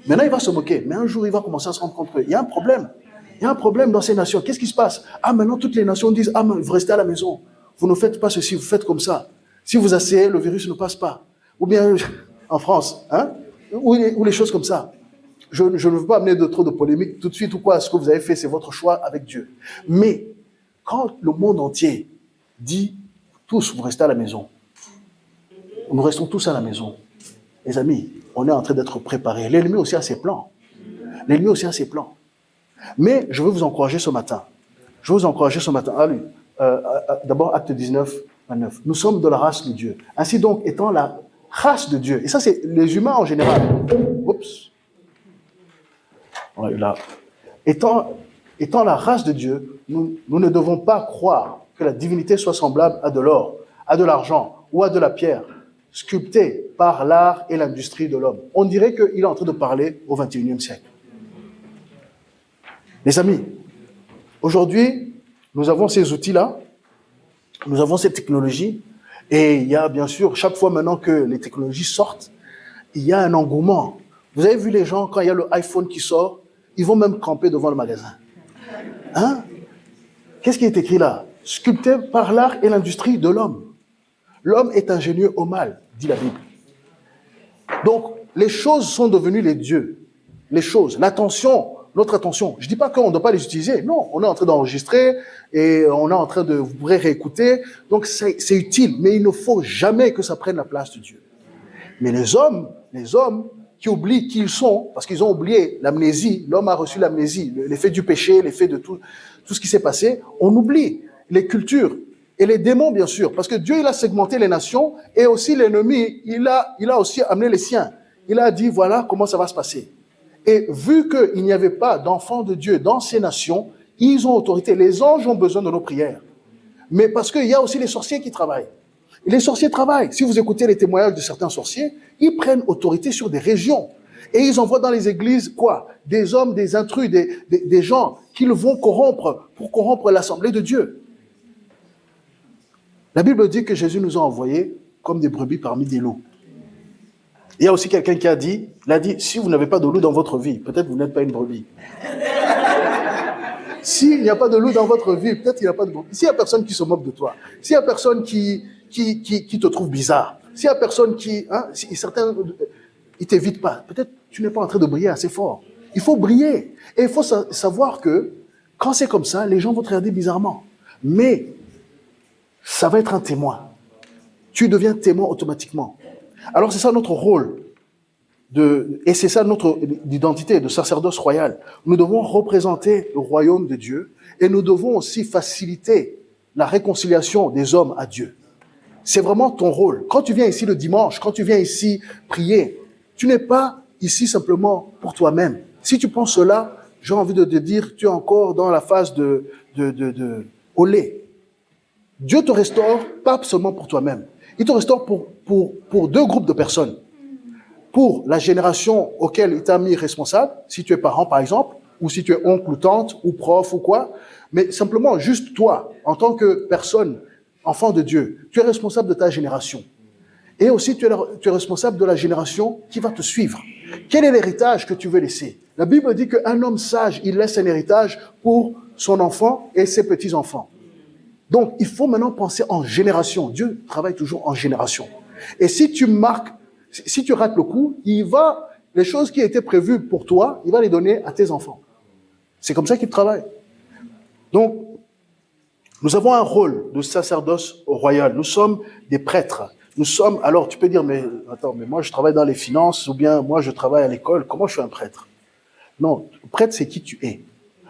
Maintenant, il va se moquer. Mais un jour, il va commencer à se rendre compte qu'il y a un problème. Il y a un problème dans ces nations. Qu'est-ce qui se passe? Ah, maintenant, toutes les nations disent, ah, mais vous restez à la maison. Vous ne faites pas ceci, vous faites comme ça. Si vous asseyez, le virus ne passe pas. Ou bien, en France, hein? Ou les choses comme ça. Je ne veux pas amener trop de polémique tout de suite ou quoi. Ce que vous avez fait, c'est votre choix avec Dieu. Mais, quand le monde entier dit, tous, vous restez à la maison. Nous restons tous à la maison. Les amis, on est en train d'être préparés. L'ennemi aussi a ses plans. L'ennemi aussi a ses plans. Mais je veux vous encourager ce matin. Allez, d'abord, Acte 19, 29. Nous sommes de la race de Dieu. Ainsi donc, étant la race de Dieu. Et ça, c'est les humains en général. Oups. Là. Étant la race de Dieu, nous ne devons pas croire que la divinité soit semblable à de l'or, à de l'argent ou à de la pierre, sculpté par l'art et l'industrie de l'homme. On dirait qu'il est en train de parler au XXIe siècle. Les amis, aujourd'hui, nous avons ces outils-là, nous avons ces technologies, et il y a bien sûr, chaque fois maintenant que les technologies sortent, il y a un engouement. Vous avez vu les gens, quand il y a le iPhone qui sort, ils vont même camper devant le magasin. Hein? Qu'est-ce qui est écrit là? Sculpté par l'art et l'industrie de l'homme. L'homme est ingénieux au mal, dit la Bible. Donc, les choses sont devenues les dieux. Les choses, l'attention notre attention. Je ne dis pas qu'on ne doit pas les utiliser. Non, on est en train d'enregistrer et on est en train de, vous pourrez réécouter. Donc, c'est utile. Mais il ne faut jamais que ça prenne la place de Dieu. Mais les hommes qui oublient qui ils sont, parce qu'ils ont oublié l'amnésie, l'homme a reçu l'amnésie, l'effet du péché, l'effet de tout ce qui s'est passé, on oublie les cultures et les démons, bien sûr, parce que Dieu, il a segmenté les nations et aussi l'ennemi, il a aussi amené les siens. Il a dit, voilà comment ça va se passer. Et vu qu'il n'y avait pas d'enfants de Dieu dans ces nations, ils ont autorité. Les anges ont besoin de nos prières. Mais parce qu'il y a aussi les sorciers qui travaillent. Et les sorciers travaillent. Si vous écoutez les témoignages de certains sorciers, ils prennent autorité sur des régions. Et ils envoient dans les églises, quoi? Des hommes, des intrus, des gens qu'ils vont corrompre pour corrompre l'assemblée de Dieu. La Bible dit que Jésus nous a envoyés comme des brebis parmi des loups. Il y a aussi quelqu'un qui a dit, si vous n'avez pas de loup dans votre vie, peut-être vous n'êtes pas une brebis. S'il n'y a pas de loup dans votre vie, peut-être qu'il n'y a pas de brebis. S'il n'y a personne qui se moque de toi, s'il n'y a personne qui te trouve bizarre, s'il n'y a personne si certains, ils t'évitent pas, peut-être tu n'es pas en train de briller assez fort. Il faut briller. Et il faut savoir que quand c'est comme ça, les gens vont te regarder bizarrement. Mais ça va être un témoin. Tu deviens témoin automatiquement. Alors c'est ça notre rôle, et c'est ça notre identité de sacerdoce royal. Nous devons représenter le royaume de Dieu et nous devons aussi faciliter la réconciliation des hommes à Dieu. C'est vraiment ton rôle. Quand tu viens ici le dimanche, quand tu viens ici prier, tu n'es pas ici simplement pour toi-même. Si tu penses cela, j'ai envie de te dire, tu es encore dans la phase de olé. Dieu te restaure pas seulement pour toi-même. Il te restaure pour deux groupes de personnes. Pour la génération auquel il t'a mis responsable, si tu es parent par exemple, ou si tu es oncle ou tante, ou prof ou quoi, mais simplement juste toi, en tant que personne, enfant de Dieu, tu es responsable de ta génération. Et aussi tu es responsable de la génération qui va te suivre. Quel est l'héritage que tu veux laisser? La Bible dit qu'un homme sage, il laisse un héritage pour son enfant et ses petits-enfants. Donc, il faut maintenant penser en génération. Dieu travaille toujours en génération. Et si tu rates le coup, les choses qui étaient prévues pour toi, il va les donner à tes enfants. C'est comme ça qu'il travaille. Donc, nous avons un rôle de sacerdoce royal. Nous sommes des prêtres. Alors tu peux dire, mais moi je travaille dans les finances, ou bien moi je travaille à l'école, comment je suis un prêtre? Non, prêtre c'est qui tu es.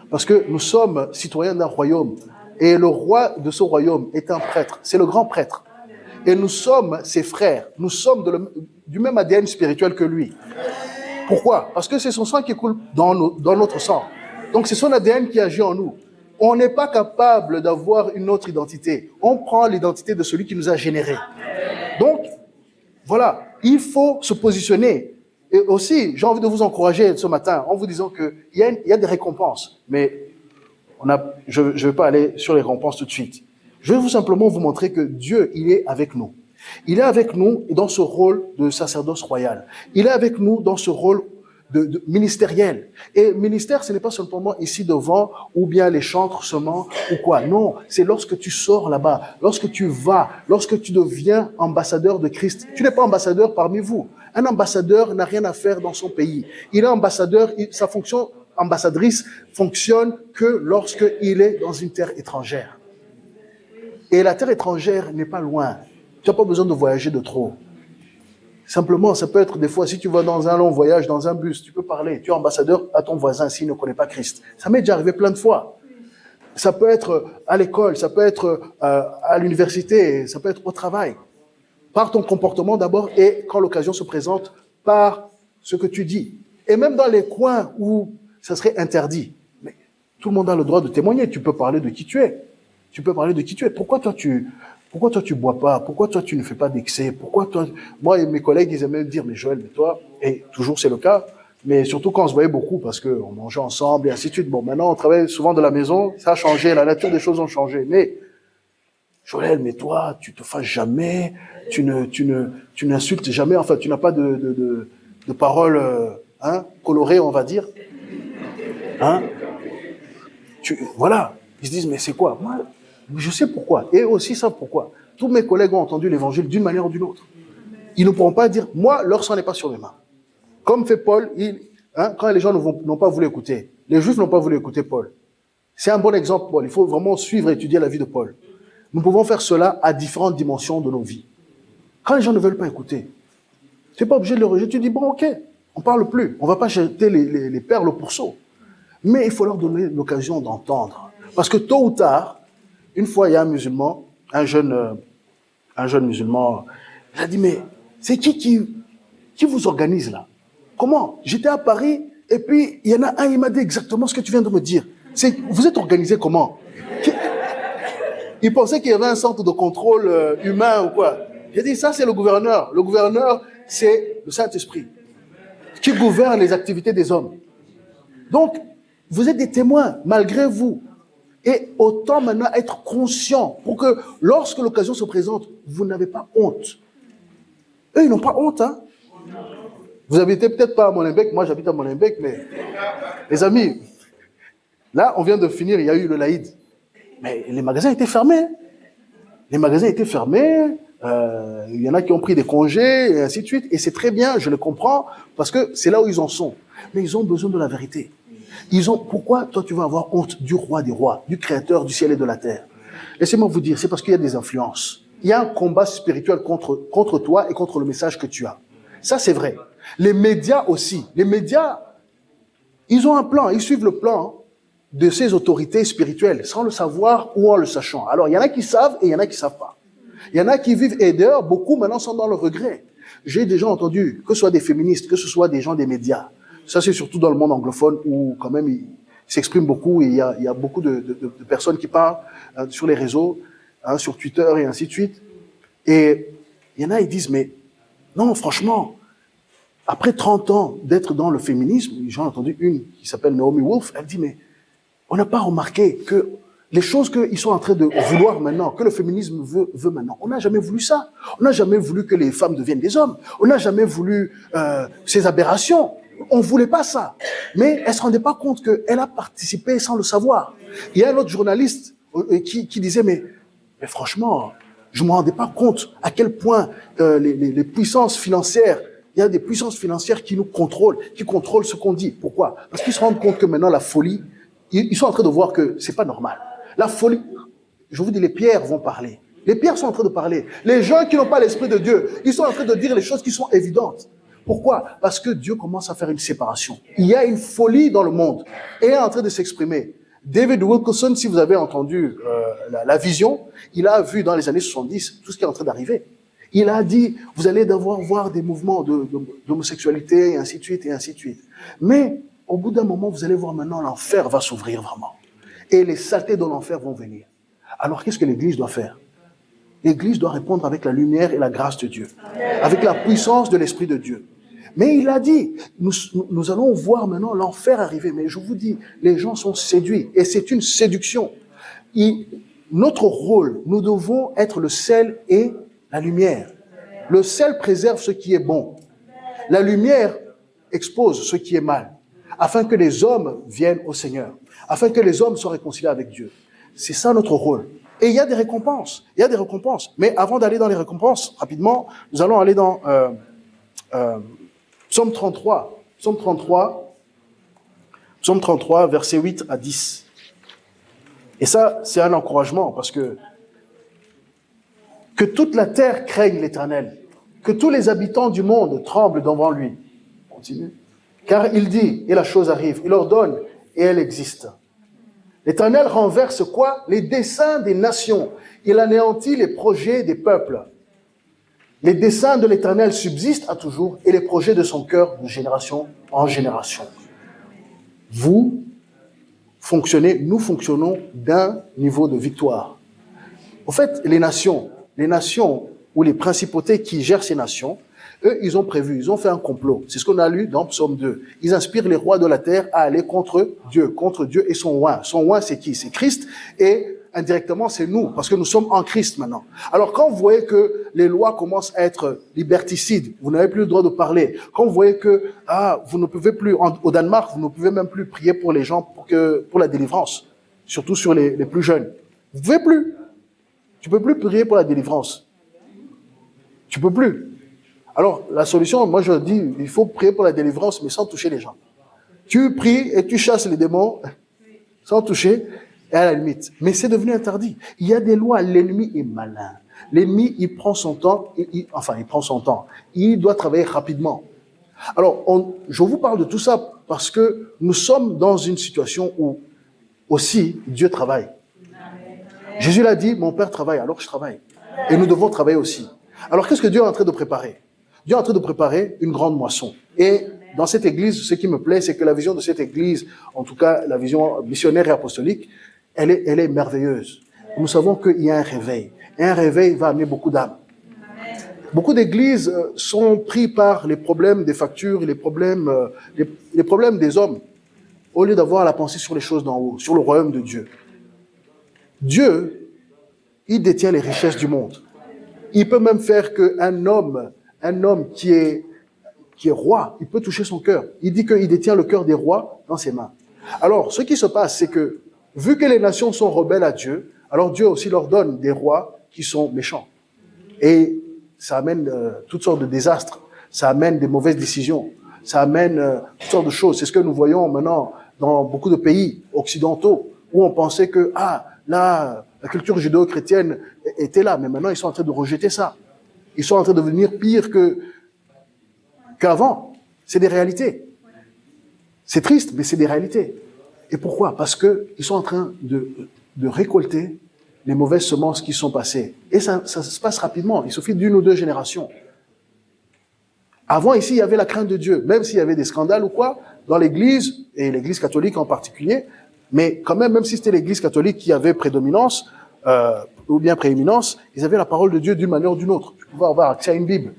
Parce que nous sommes citoyens d'un royaume. Et le roi de ce royaume est un prêtre. C'est le grand prêtre. Et nous sommes ses frères. Nous sommes du même ADN spirituel que lui. Pourquoi? Parce que c'est son sang qui coule dans notre sang. Donc c'est son ADN qui agit en nous. On n'est pas capable d'avoir une autre identité. On prend l'identité de celui qui nous a générés. Donc, voilà, il faut se positionner. Et aussi, j'ai envie de vous encourager ce matin en vous disant qu'il y a des récompenses. Mais je ne vais pas aller sur les récompenses tout de suite. Je vais simplement vous montrer que Dieu, il est avec nous. Il est avec nous dans ce rôle de sacerdoce royal. Il est avec nous dans ce rôle de ministériel. Et ministère, ce n'est pas simplement ici devant, ou bien les chantres seulement, ou quoi. Non, c'est lorsque tu sors là-bas, lorsque tu deviens ambassadeur de Christ. Tu n'es pas ambassadeur parmi vous. Un ambassadeur n'a rien à faire dans son pays. Il est ambassadeur, sa fonction ambassadrice fonctionne que lorsqu'il est dans une terre étrangère. Et la terre étrangère n'est pas loin. Tu n'as pas besoin de voyager de trop. Simplement, ça peut être des fois, si tu vas dans un long voyage, dans un bus, tu peux parler. Tu es ambassadeur à ton voisin s'il ne connaît pas Christ. Ça m'est déjà arrivé plein de fois. Ça peut être à l'école, ça peut être à l'université, ça peut être au travail. Par ton comportement d'abord et quand l'occasion se présente, par ce que tu dis. Et même dans les coins où ça serait interdit. Mais tout le monde a le droit de témoigner. Tu peux parler de qui tu es. Tu peux parler de qui tu es. Pourquoi toi tu bois pas? Pourquoi toi tu ne fais pas d'excès? Moi et mes collègues, ils aimaient me dire, mais Joël, mais toi, et toujours c'est le cas, mais surtout quand on se voyait beaucoup parce qu'on mangeait ensemble et ainsi de suite. Bon, maintenant on travaille souvent de la maison, ça a changé, la nature des choses ont changé. Mais Joël, mais toi, tu te fâches jamais, tu n'insultes jamais, enfin tu n'as pas de paroles colorées, on va dire. Voilà. Ils se disent, mais c'est quoi? Moi, je sais pourquoi. Et aussi savent pourquoi. Tous mes collègues ont entendu l'évangile d'une manière ou d'une autre. Ils ne pourront pas dire, moi, leur sang n'est pas sur mes mains. Comme fait Paul, quand les gens n'ont pas voulu écouter, Les Juifs n'ont pas voulu écouter Paul. C'est un bon exemple, Paul. Il faut vraiment suivre et étudier la vie de Paul. Nous pouvons faire cela à différentes dimensions de nos vies. Quand les gens ne veulent pas écouter, tu n'es pas obligé de le rejeter. Tu dis, bon, ok, on ne parle plus. On ne va pas jeter les perles au pourceau. Mais il faut leur donner l'occasion d'entendre. Parce que tôt ou tard, une fois, il y a un musulman, un jeune musulman, il a dit, mais c'est qui vous organise là? Comment? J'étais à Paris, et puis il y en a un, il m'a dit exactement ce que tu viens de me dire. Vous êtes organisé comment? Il pensait qu'il y avait un centre de contrôle humain ou quoi. J'ai dit, ça c'est le gouverneur. Le gouverneur, c'est le Saint-Esprit qui gouverne les activités des hommes. Donc, vous êtes des témoins, malgré vous. Et autant maintenant être conscient pour que lorsque l'occasion se présente, vous n'avez pas honte. Eux, ils n'ont pas honte, hein. Vous habitez peut-être pas à Molenbeek, moi j'habite à Molenbeek, mais les amis, là on vient de finir, il y a eu le Laïd. Mais les magasins étaient fermés. Les magasins étaient fermés, il y en a qui ont pris des congés, et ainsi de suite. Et c'est très bien, je le comprends, parce que c'est là où ils en sont. Mais ils ont besoin de la vérité. Pourquoi toi tu vas avoir honte du roi des rois, du créateur du ciel et de la terre? Laissez-moi vous dire, c'est parce qu'il y a des influences. Il y a un combat spirituel contre toi et contre le message que tu as. Ça, c'est vrai. Les médias aussi. Les médias, ils ont un plan, ils suivent le plan de ces autorités spirituelles, sans le savoir ou en le sachant. Alors, il y en a qui savent et il y en a qui ne savent pas. Il y en a qui vivent, et d'ailleurs, beaucoup maintenant sont dans le regret. J'ai déjà entendu, que ce soit des féministes, que ce soit des gens des médias. Ça, c'est surtout dans le monde anglophone où, quand même, ils s'expriment beaucoup et il y a beaucoup de personnes qui parlent sur les réseaux, sur Twitter et ainsi de suite. Et il y en a, ils disent, mais non, franchement, après 30 ans d'être dans le féminisme, j'ai entendu une qui s'appelle Naomi Wolf, elle dit, mais on n'a pas remarqué que les choses qu'ils sont en train de vouloir maintenant, que le féminisme veut maintenant, on n'a jamais voulu ça. On n'a jamais voulu que les femmes deviennent des hommes. On n'a jamais voulu ces aberrations. On ne voulait pas ça. Mais elle ne se rendait pas compte qu'elle a participé sans le savoir. Il y a un autre journaliste qui disait, mais franchement, je ne me rendais pas compte à quel point les puissances financières, il y a des puissances financières qui nous contrôlent, qui contrôlent ce qu'on dit. Pourquoi? Parce qu'ils se rendent compte que maintenant la folie, ils sont en train de voir que c'est pas normal. La folie, je vous dis, les pierres vont parler. Les pierres sont en train de parler. Les gens qui n'ont pas l'esprit de Dieu, ils sont en train de dire les choses qui sont évidentes. Pourquoi? Parce que Dieu commence à faire une séparation. Il y a une folie dans le monde et elle est en train de s'exprimer. David Wilkerson, si vous avez entendu la vision, il a vu dans les années 70 tout ce qui est en train d'arriver. Il a dit, vous allez devoir voir des mouvements d'homosexualité et ainsi de suite et ainsi de suite. Mais au bout d'un moment, vous allez voir maintenant l'enfer va s'ouvrir vraiment. Et les saletés de l'enfer vont venir. Alors qu'est-ce que l'Église doit faire? L'Église doit répondre avec la lumière et la grâce de Dieu, avec la puissance de l'Esprit de Dieu. Mais il a dit, nous allons voir maintenant l'enfer arriver. Mais je vous dis, les gens sont séduits et c'est une séduction. Notre rôle, nous devons être le sel et la lumière. Le sel préserve ce qui est bon. La lumière expose ce qui est mal, afin que les hommes viennent au Seigneur, afin que les hommes soient réconciliés avec Dieu. C'est ça notre rôle. Et il y a des récompenses. Il y a des récompenses. Mais avant d'aller dans les récompenses, rapidement, nous allons aller dans Psaume 33. Psaume 33, versets 8 à 10. Et ça, c'est un encouragement parce que toute la terre craigne l'Éternel, que tous les habitants du monde tremblent devant lui. Continue. Car il dit, et la chose arrive, il ordonne, et elle existe. L'Éternel renverse quoi? Les desseins des nations. Il anéantit les projets des peuples. Les desseins de l'Éternel subsistent à toujours et les projets de son cœur de génération en génération. Vous fonctionnez, nous fonctionnons d'un niveau de victoire. En fait, les nations ou les principautés qui gèrent ces nations, eux, ils ont prévu, ils ont fait un complot. C'est ce qu'on a lu dans Psaume 2. Ils inspirent les rois de la terre à aller contre Dieu et son oint. Son oint, c'est qui? C'est Christ et indirectement, c'est nous, parce que nous sommes en Christ maintenant. Alors, quand vous voyez que les lois commencent à être liberticides, vous n'avez plus le droit de parler. Quand vous voyez que, vous ne pouvez plus, au Danemark, vous ne pouvez même plus prier pour les gens pour la délivrance. Surtout sur les plus jeunes. Vous ne pouvez plus. Tu peux plus prier pour la délivrance. Tu peux plus. Alors, la solution, moi je dis, il faut prier pour la délivrance, mais sans toucher les gens. Tu pries et tu chasses les démons sans toucher, et à la limite. Mais c'est devenu interdit. Il y a des lois, l'ennemi est malin. L'ennemi, il prend son temps, il prend son temps. Il doit travailler rapidement. Alors, je vous parle de tout ça parce que nous sommes dans une situation où aussi Dieu travaille. Jésus l'a dit, mon Père travaille, alors je travaille. Et nous devons travailler aussi. Alors, qu'est-ce que Dieu est en train de préparer? Dieu est en train de préparer une grande moisson. Et dans cette église, ce qui me plaît, c'est que la vision de cette église, en tout cas la vision missionnaire et apostolique, elle est merveilleuse. Nous savons qu'il y a un réveil. Et un réveil va amener beaucoup d'âmes. Beaucoup d'églises sont pris par les problèmes des factures, les problèmes des hommes, au lieu d'avoir la pensée sur les choses d'en haut, sur le royaume de Dieu. Dieu, il détient les richesses du monde. Il peut même faire qu'un homme qui est roi, il peut toucher son cœur. Il dit qu'il détient le cœur des rois dans ses mains. Alors, ce qui se passe, c'est que, vu que les nations sont rebelles à Dieu, alors Dieu aussi leur donne des rois qui sont méchants. Et ça amène toutes sortes de désastres, ça amène des mauvaises décisions, ça amène toutes sortes de choses. C'est ce que nous voyons maintenant dans beaucoup de pays occidentaux, où on pensait que, là, la culture judéo-chrétienne était là, mais maintenant ils sont en train de rejeter ça. Ils sont en train de devenir pire qu'avant. C'est des réalités. C'est triste, mais c'est des réalités. Et pourquoi? Parce qu'ils sont en train de récolter les mauvaises semences qui sont passées. Et ça se passe rapidement. Il suffit d'une ou deux générations. Avant, ici, il y avait la crainte de Dieu. Même s'il y avait des scandales ou quoi, dans l'église, et l'église catholique en particulier, mais quand même si c'était l'église catholique qui avait prédominance, ou bien prééminence, ils avaient la parole de Dieu d'une manière ou d'une autre. Tu pouvais avoir accès à une Bible.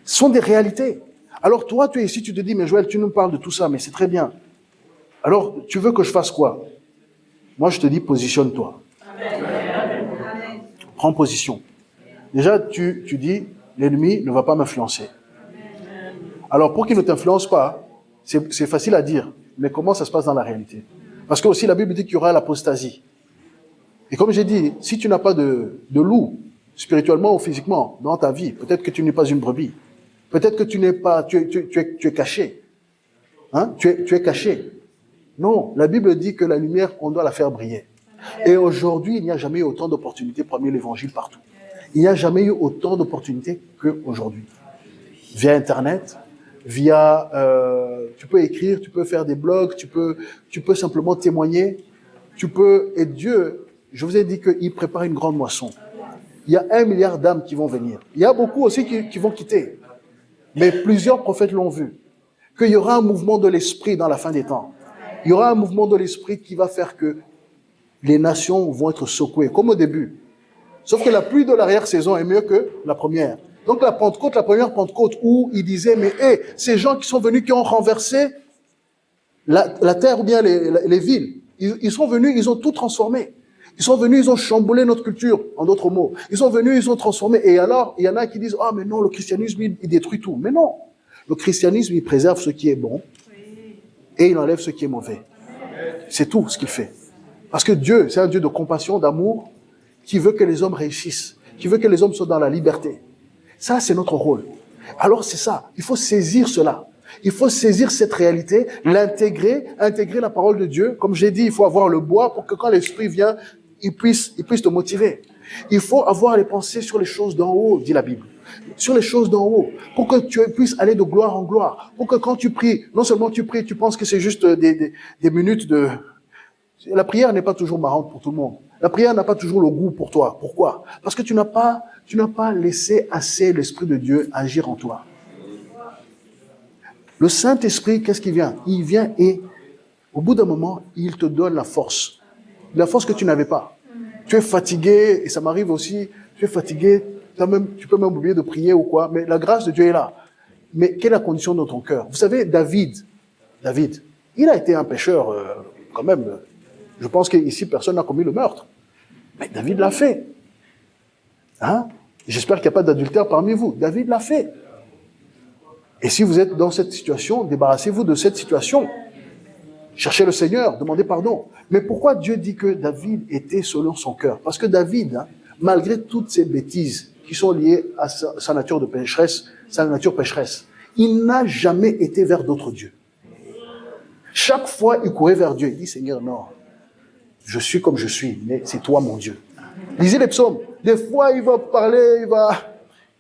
Ce sont des réalités. Alors toi, tu es ici, tu te dis, mais Joël, tu nous parles de tout ça, mais c'est très bien. Alors, tu veux que je fasse quoi? Moi, je te dis, positionne-toi. Prends position. Déjà, tu dis, l'ennemi ne va pas m'influencer. Alors, pour qu'il ne t'influence pas, c'est facile à dire, mais comment ça se passe dans la réalité? Parce que aussi, la Bible dit qu'il y aura l'apostasie. Et comme j'ai dit, si tu n'as pas de loup, spirituellement ou physiquement, dans ta vie, peut-être que tu n'es pas une brebis. Peut-être que tu n'es pas, tu es caché. Hein? Tu es caché. Non, la Bible dit que la lumière, on doit la faire briller. Et aujourd'hui, il n'y a jamais eu autant d'opportunités pour amener l'évangile partout. Il n'y a jamais eu autant d'opportunités qu'aujourd'hui. Via Internet, via, tu peux écrire, tu peux faire des blogs, tu peux simplement témoigner, et Dieu, je vous ai dit qu'il prépare une grande moisson. Il y a 1 milliard d'âmes qui vont venir. Il y a beaucoup aussi qui vont quitter. Mais plusieurs prophètes l'ont vu. Qu'il y aura un mouvement de l'esprit dans la fin des temps. Il y aura un mouvement de l'esprit qui va faire que les nations vont être secouées, comme au début. Sauf que la pluie de l'arrière-saison est mieux que la première. Donc la Pentecôte, la première Pentecôte, où il disait, mais ces gens qui sont venus, qui ont renversé la terre ou bien les villes, ils sont venus, ils ont tout transformé. Ils sont venus, ils ont chamboulé notre culture, en d'autres mots. Ils sont venus, ils ont transformé. Et alors, il y en a qui disent, mais non, le christianisme, il détruit tout. Mais non. Le christianisme, il préserve ce qui est bon et il enlève ce qui est mauvais. C'est tout ce qu'il fait. Parce que Dieu, c'est un Dieu de compassion, d'amour, qui veut que les hommes réussissent, qui veut que les hommes soient dans la liberté. Ça, c'est notre rôle. Alors, c'est ça. Il faut saisir cela. Il faut saisir cette réalité, l'intégrer, intégrer la parole de Dieu. Comme j'ai dit, il faut avoir le bois pour que quand l'esprit vient, il puisse te motiver. Il faut avoir les pensées sur les choses d'en haut, dit la Bible. Sur les choses d'en haut, pour que tu puisses aller de gloire en gloire. Pour que quand tu pries, non seulement tu pries, tu penses que c'est juste des minutes de... La prière n'est pas toujours marrante pour tout le monde. La prière n'a pas toujours le goût pour toi. Pourquoi? Parce que tu n'as pas laissé assez l'Esprit de Dieu agir en toi. Le Saint-Esprit, qu'est-ce qu'il vient? Il vient et, au bout d'un moment, il te donne la force. La force que tu n'avais pas. Tu es fatigué, et ça m'arrive aussi, tu es fatigué, tu peux même oublier de prier ou quoi, mais la grâce de Dieu est là. Mais quelle est la condition de ton cœur? Vous savez, David, il a été un pécheur quand même. Je pense qu'ici, personne n'a commis le meurtre. Mais David l'a fait. Hein? J'espère qu'il n'y a pas d'adultère parmi vous. David l'a fait. Et si vous êtes dans cette situation, débarrassez-vous de cette situation. Cherchez le Seigneur, demandez pardon. Mais pourquoi Dieu dit que David était selon son cœur? Parce que David, malgré toutes ces bêtises qui sont liées à sa nature de pécheresse, il n'a jamais été vers d'autres dieux. Chaque fois, il courait vers Dieu. Il dit, Seigneur, non, je suis comme je suis, mais c'est toi mon Dieu. Lisez les psaumes. Des fois, il va parler,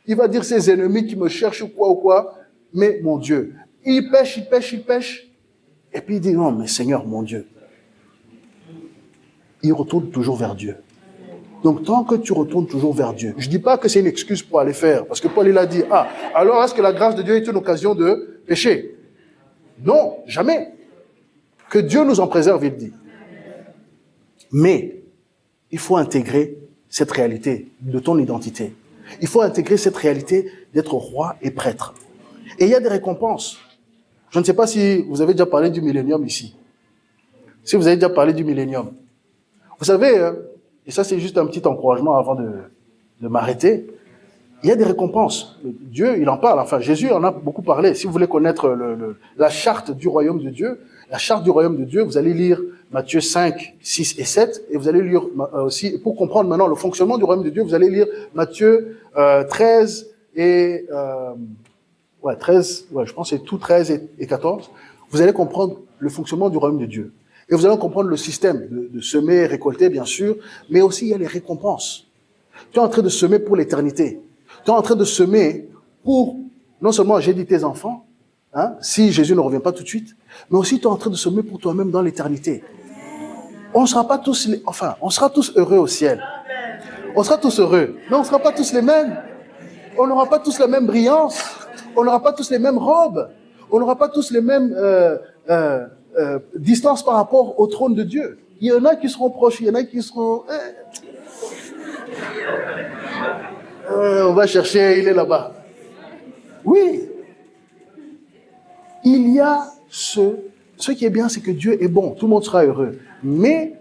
il va dire ses ennemis qui me cherchent ou quoi, mais mon Dieu. Il pêche. Et puis il dit, non, mais Seigneur, mon Dieu. Il retourne toujours vers Dieu. Donc, tant que tu retournes toujours vers Dieu, je ne dis pas que c'est une excuse pour aller faire, parce que Paul, il a dit, alors est-ce que la grâce de Dieu est une occasion de pécher? Non, jamais. Que Dieu nous en préserve, il dit. Mais, il faut intégrer cette réalité de ton identité. Il faut intégrer cette réalité d'être roi et prêtre. Et il y a des récompenses. Je ne sais pas si vous avez déjà parlé du millénium ici. Si vous avez déjà parlé du millénium. Vous savez, et ça c'est juste un petit encouragement avant de m'arrêter, il y a des récompenses. Dieu, il en parle, enfin Jésus en a beaucoup parlé. Si vous voulez connaître la charte du royaume de Dieu, vous allez lire Matthieu 5, 6 et 7, et vous allez lire aussi, pour comprendre maintenant le fonctionnement du royaume de Dieu, vous allez lire Matthieu 13 et... 13, je pense que c'est tout 13 et 14. Vous allez comprendre le fonctionnement du royaume de Dieu. Et vous allez comprendre le système de semer et récolter, bien sûr, mais aussi il y a les récompenses. Tu es en train de semer pour l'éternité. Tu es en train de semer pour, non seulement j'ai dit tes enfants, si Jésus ne revient pas tout de suite, mais aussi tu es en train de semer pour toi-même dans l'éternité. On sera tous heureux au ciel. On sera tous heureux, mais on ne sera pas tous les mêmes. On n'aura pas tous la même brillance. On n'aura pas tous les mêmes robes. On n'aura pas tous les mêmes distances par rapport au trône de Dieu. Il y en a qui seront proches, il y en a qui seront... on va chercher, il est là-bas. Oui. Il y a ce qui est bien, c'est que Dieu est bon. Tout le monde sera heureux. Mais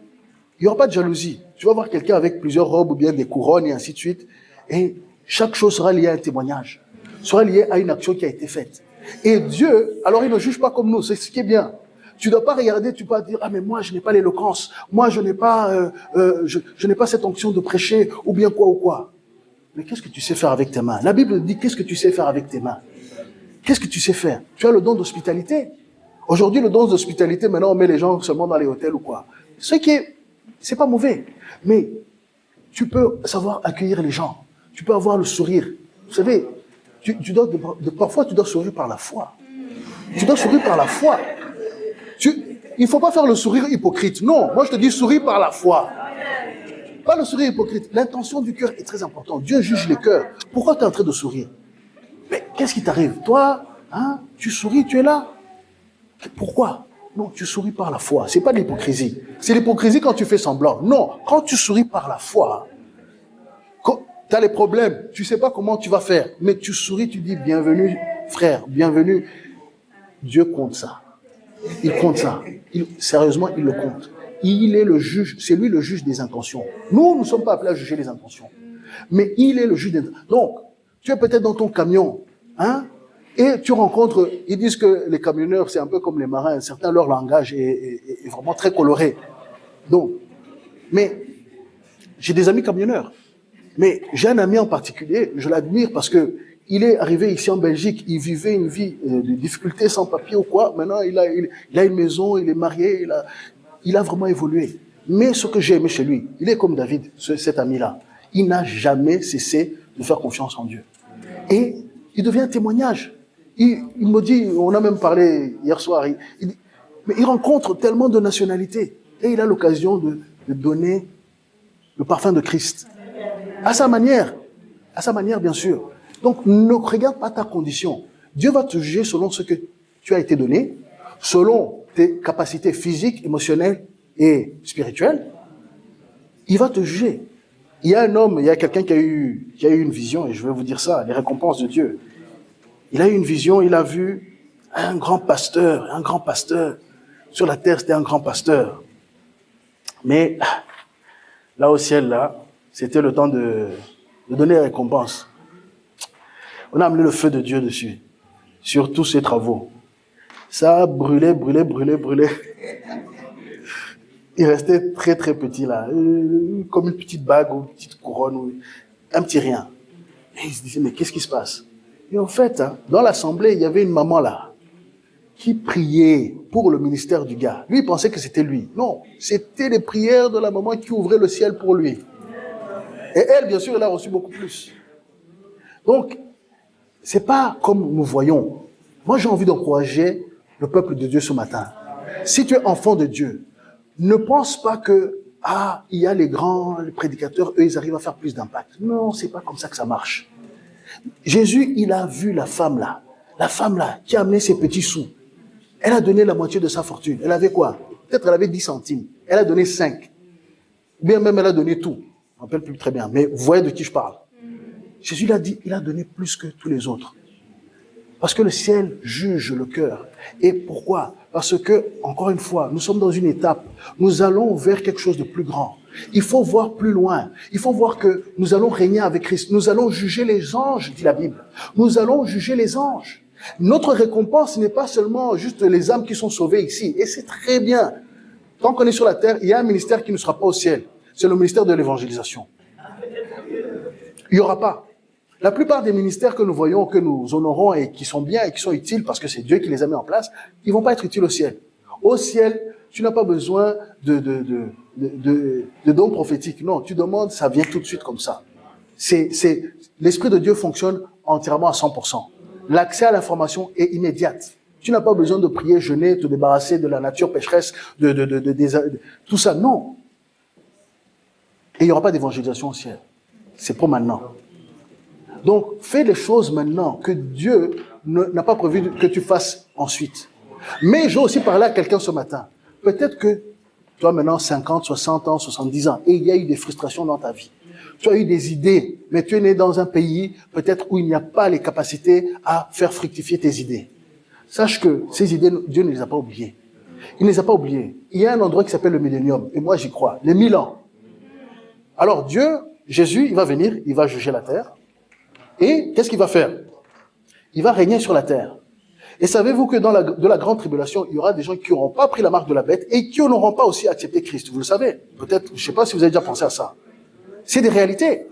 il n'y aura pas de jalousie. Tu vas voir quelqu'un avec plusieurs robes ou bien des couronnes et ainsi de suite. Et chaque chose sera liée à un témoignage. Sera lié à une action qui a été faite. Et Dieu, alors il ne juge pas comme nous, c'est ce qui est bien. Tu ne dois pas regarder, tu ne dois pas dire, mais moi je n'ai pas l'éloquence, moi je n'ai pas, je n'ai pas cette onction de prêcher, ou bien quoi ou quoi. Mais qu'est-ce que tu sais faire avec tes mains? La Bible dit, qu'est-ce que tu sais faire avec tes mains? Qu'est-ce que tu sais faire? Tu as le don d'hospitalité. Aujourd'hui, le don d'hospitalité, maintenant on met les gens seulement dans les hôtels ou quoi. C'est pas mauvais, mais tu peux savoir accueillir les gens. Tu peux avoir le sourire. Vous savez, parfois, tu dois sourire par la foi. Tu dois sourire par la foi. Il ne faut pas faire le sourire hypocrite. Non, moi je te dis sourire par la foi. Pas le sourire hypocrite. L'intention du cœur est très importante. Dieu juge les cœurs. Pourquoi tu es en train de sourire? Mais qu'est-ce qui t'arrive? Toi, tu souris, tu es là. Pourquoi? Non, tu souris par la foi. C'est pas de l'hypocrisie. C'est l'hypocrisie quand tu fais semblant. Non, quand tu souris par la foi, tu as les problèmes, tu ne sais pas comment tu vas faire, mais tu souris, tu dis bienvenue frère, bienvenue. Dieu compte ça. Il compte ça. Sérieusement, il le compte. Il est le juge, c'est lui le juge des intentions. Nous ne sommes pas appelés à juger les intentions. Mais il est le juge des intentions. Donc, tu es peut-être dans ton camion, et tu rencontres, ils disent que les camionneurs, c'est un peu comme les marins, certains, leur langage est vraiment très coloré. Donc, mais j'ai des amis camionneurs. Mais j'ai un ami en particulier, je l'admire parce que il est arrivé ici en Belgique, il vivait une vie de difficulté sans papier ou quoi. Maintenant, il a une maison, il est marié, il a vraiment évolué. Mais ce que j'ai aimé chez lui, il est comme David, cet ami-là. Il n'a jamais cessé de faire confiance en Dieu. Et il devient un témoignage. Il me dit, on a même parlé hier soir, mais il rencontre tellement de nationalités. Et il a l'occasion de donner le parfum de Christ. À sa manière, bien sûr. Donc, ne regarde pas ta condition. Dieu va te juger selon ce que tu as été donné, selon tes capacités physiques, émotionnelles et spirituelles. Il va te juger. Il y a quelqu'un qui a eu une vision, et je vais vous dire ça, les récompenses de Dieu. Il a eu une vision, il a vu un grand pasteur. Sur la terre, c'était un grand pasteur. Mais là au ciel, là, c'était le temps de donner les récompenses. On a amené le feu de Dieu dessus, sur tous ses travaux. Ça a brûlé. Il restait très très petit là, comme une petite bague ou une petite couronne, ou un petit rien. Et il se disait, mais qu'est-ce qui se passe? Et en fait, dans l'assemblée, il y avait une maman là. qui priait pour le ministère du gars. Lui, il pensait que c'était lui. Non, c'était les prières de la maman qui ouvraient le ciel pour lui. Et elle, bien sûr, elle a reçu beaucoup plus. Donc, c'est pas comme nous voyons. Moi, j'ai envie d'encourager le peuple de Dieu ce matin. Si tu es enfant de Dieu, ne pense pas que, il y a les grands, les prédicateurs, eux, ils arrivent à faire plus d'impact. Non, c'est pas comme ça que ça marche. Jésus, il a vu la femme là, qui a amené ses petits sous. Elle a donné la moitié de sa fortune. Elle avait quoi? Peut-être elle avait 10 centimes. Elle a donné 5. Bien même, elle a donné tout. Je ne me rappelle plus très bien, mais vous voyez de qui je parle. Jésus l'a dit, il a donné plus que tous les autres. Parce que le ciel juge le cœur. Et pourquoi? Parce que, encore une fois, nous sommes dans une étape. Nous allons vers quelque chose de plus grand. Il faut voir plus loin. Il faut voir que nous allons régner avec Christ. Nous allons juger les anges, dit la Bible. Nous allons juger les anges. Notre récompense n'est pas seulement juste les âmes qui sont sauvées ici. Et c'est très bien. Tant qu'on est sur la terre, il y a un ministère qui ne sera pas au ciel. C'est le ministère de l'évangélisation. Il n'y aura pas. La plupart des ministères que nous voyons, que nous honorons et qui sont bien et qui sont utiles parce que c'est Dieu qui les a mis en place, ils ne vont pas être utiles au ciel. Au ciel, tu n'as pas besoin de dons prophétiques. Non, tu demandes, ça vient tout de suite comme ça. L'Esprit de Dieu fonctionne entièrement à 100%. L'accès à l'information est immédiate. Tu n'as pas besoin de prier, jeûner, te débarrasser de la nature pécheresse, tout ça. Non. Et il n'y aura pas d'évangélisation au ciel. C'est pour maintenant. Donc, fais les choses maintenant que Dieu n'a pas prévu que tu fasses ensuite. Mais j'ai aussi parlé à quelqu'un ce matin. Peut-être que tu as maintenant 50, 60 ans, 70 ans et il y a eu des frustrations dans ta vie. Tu as eu des idées, mais tu es né dans un pays peut-être où il n'y a pas les capacités à faire fructifier tes idées. Sache que ces idées, Dieu ne les a pas oubliées. Il ne les a pas oubliées. Il y a un endroit qui s'appelle le millénium, et moi j'y crois, les 1000 ans. Alors Dieu, Jésus, il va venir, il va juger la terre. Et qu'est-ce qu'il va faire? Il va régner sur la terre. Et savez-vous que dans de la grande tribulation, il y aura des gens qui n'auront pas pris la marque de la bête et qui n'auront pas aussi accepté Christ. Vous le savez. Peut-être, je ne sais pas si vous avez déjà pensé à ça. C'est des réalités.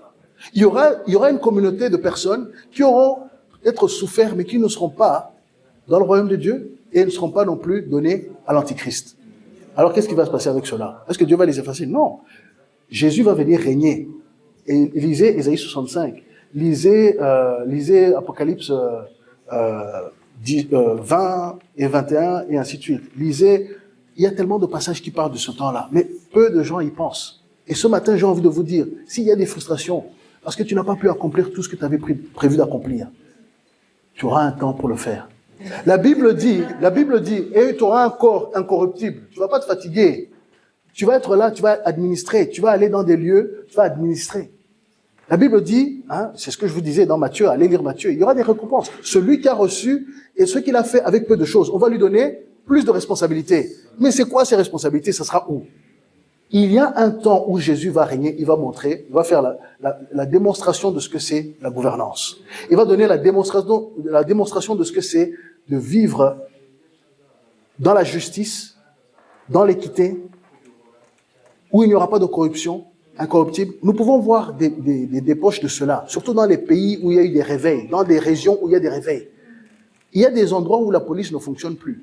Il y aura une communauté de personnes qui auront peut-être souffert, mais qui ne seront pas dans le royaume de Dieu et ne seront pas non plus donnés à l'Antichrist. Alors qu'est-ce qui va se passer avec cela? Est-ce que Dieu va les effacer? Non. Jésus va venir régner. Et lisez Ésaïe 65. Lisez Apocalypse 20 et 21 et ainsi de suite. Lisez, il y a tellement de passages qui parlent de ce temps-là, mais peu de gens y pensent. Et ce matin, j'ai envie de vous dire, s'il y a des frustrations, parce que tu n'as pas pu accomplir tout ce que tu avais prévu d'accomplir, tu auras un temps pour le faire. La Bible dit, et tu auras un corps incorruptible, tu ne vas pas te fatiguer. Tu vas être là, tu vas administrer, tu vas aller dans des lieux, tu vas administrer. La Bible dit, c'est ce que je vous disais dans Matthieu, allez lire Matthieu, il y aura des récompenses. Celui qui a reçu et ce qu'il a fait avec peu de choses, on va lui donner plus de responsabilités. Mais c'est quoi ces responsabilités? Ça sera où? Il y a un temps où Jésus va régner, il va montrer, il va faire la démonstration de ce que c'est la gouvernance. Il va donner la démonstration de ce que c'est de vivre dans la justice, dans l'équité, où il n'y aura pas de corruption, incorruptible. Nous pouvons voir des débauches de cela, surtout dans les pays où il y a eu des réveils, dans des régions où il y a des réveils. Il y a des endroits où la police ne fonctionne plus,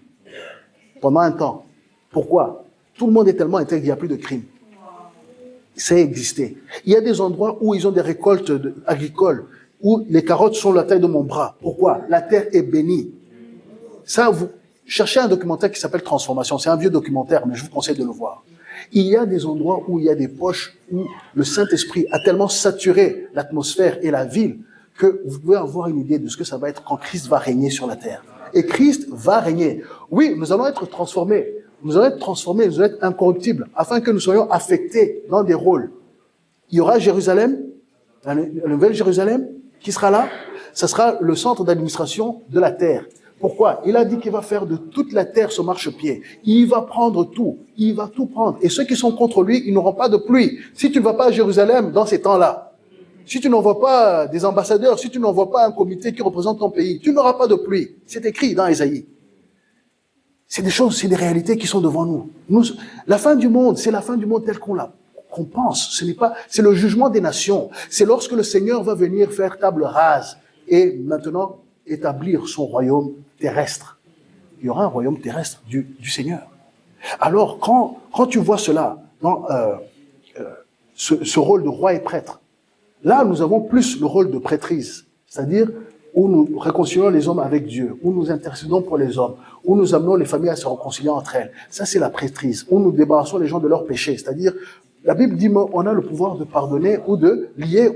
pendant un temps. Pourquoi? Tout le monde est tellement intègre, il n'y a plus de crimes. Ça a existé. Il y a des endroits où ils ont des récoltes agricoles, où les carottes sont la taille de mon bras. Pourquoi? La terre est bénie. Ça, vous cherchez un documentaire qui s'appelle Transformation. C'est un vieux documentaire, mais je vous conseille de le voir. Il y a des endroits où il y a des poches où le Saint-Esprit a tellement saturé l'atmosphère et la ville que vous pouvez avoir une idée de ce que ça va être quand Christ va régner sur la terre. Et Christ va régner. Oui, nous allons être transformés. Nous allons être transformés, nous allons être incorruptibles, afin que nous soyons affectés dans des rôles. Il y aura Jérusalem, la nouvelle Jérusalem, qui sera là. Ça sera le centre d'administration de la terre. Pourquoi? Il a dit qu'il va faire de toute la terre son marchepied. Il va prendre tout. Il va tout prendre. Et ceux qui sont contre lui, ils n'auront pas de pluie. Si tu ne vas pas à Jérusalem dans ces temps-là, si tu n'envoies pas des ambassadeurs, si tu n'envoies pas un comité qui représente ton pays, tu n'auras pas de pluie. C'est écrit dans Ésaïe. C'est des choses, c'est des réalités qui sont devant nous. La fin du monde, c'est la fin du monde telle qu'on pense. Ce n'est pas, c'est le jugement des nations. C'est lorsque le Seigneur va venir faire table rase et maintenant établir son royaume terrestre. il y aura un royaume terrestre du Seigneur. Alors, quand tu vois cela, ce rôle de roi et prêtre, là, nous avons plus le rôle de prêtrise, c'est-à-dire où nous réconcilions les hommes avec Dieu, où nous intercédons pour les hommes, où nous amenons les familles à se réconcilier entre elles. Ça, c'est la prêtrise, où nous débarrassons les gens de leurs péchés, c'est-à-dire, la Bible dit on a le pouvoir de pardonner ou de lier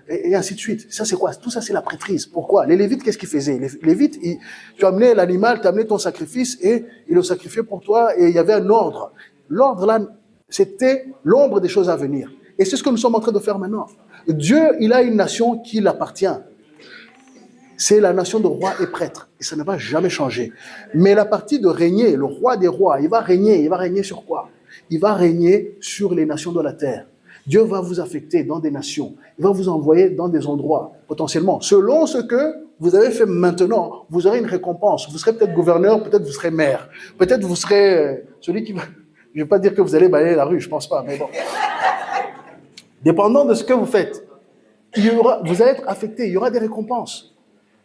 et ainsi de suite. Ça, c'est quoi? Tout ça, c'est la prêtrise. Pourquoi? Les Lévites, qu'est-ce qu'ils faisaient? Les Lévites, tu amenais l'animal, tu amenais ton sacrifice et ils le sacrifiaient pour toi et il y avait un ordre. L'ordre, là, c'était l'ombre des choses à venir. Et c'est ce que nous sommes en train de faire maintenant. Dieu, il a une nation qui l'appartient. C'est la nation de rois et prêtres. Et ça ne va jamais changer. Mais la partie de régner, le roi des rois, il va régner sur quoi? Il va régner sur les nations de la terre. Dieu va vous affecter dans des nations. Il va vous envoyer dans des endroits, potentiellement. Selon ce que vous avez fait maintenant, vous aurez une récompense. Vous serez peut-être gouverneur, peut-être vous serez maire. Peut-être vous serez celui qui va... Je ne vais pas dire que vous allez balayer la rue, je ne pense pas, mais bon. Dépendant de ce que vous faites, vous allez être affecté, il y aura des récompenses.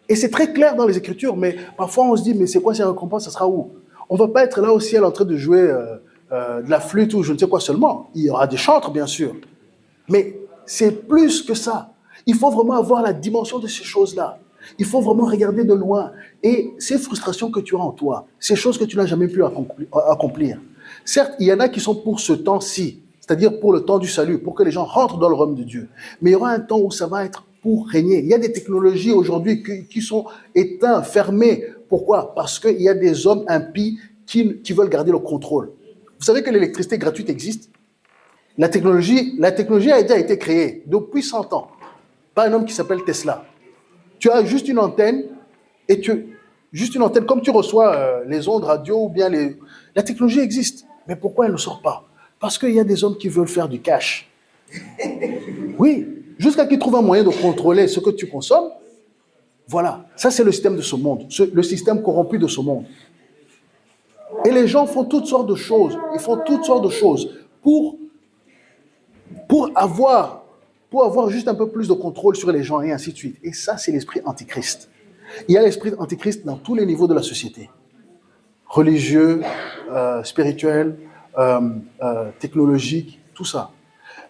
Et c'est très clair dans les Écritures, mais parfois on se dit, mais c'est quoi ces récompenses, ça sera où? On ne va pas être là au ciel en train de jouer de la flûte ou je ne sais quoi seulement. Il y aura des chantres, bien sûr. Mais c'est plus que ça. Il faut vraiment avoir la dimension de ces choses-là. Il faut vraiment regarder de loin. Et ces frustrations que tu as en toi, ces choses que tu n'as jamais pu accomplir. Certes, il y en a qui sont pour ce temps-ci, c'est-à-dire pour le temps du salut, pour que les gens rentrent dans le royaume de Dieu. Mais il y aura un temps où ça va être pour régner. Il y a des technologies aujourd'hui qui sont éteintes, fermées. Pourquoi? Parce qu'il y a des hommes impies qui veulent garder le contrôle. Vous savez que l'électricité gratuite existe? La technologie a déjà été créée depuis 100 ans par un homme qui s'appelle Tesla. Tu as juste une antenne comme tu reçois les ondes radio ou bien la technologie existe. Mais pourquoi elle ne sort pas? Parce qu'il y a des hommes qui veulent faire du cash. Oui, jusqu'à qu'ils trouvent un moyen de contrôler ce que tu consommes. Voilà, ça c'est le système de ce monde, le système corrompu de ce monde. Et les gens font toutes sortes de choses. Ils font toutes sortes de choses pour avoir juste un peu plus de contrôle sur les gens et ainsi de suite. Et ça, c'est l'esprit antichrist. Il y a l'esprit antichrist dans tous les niveaux de la société. Religieux, spirituel, technologique, tout ça.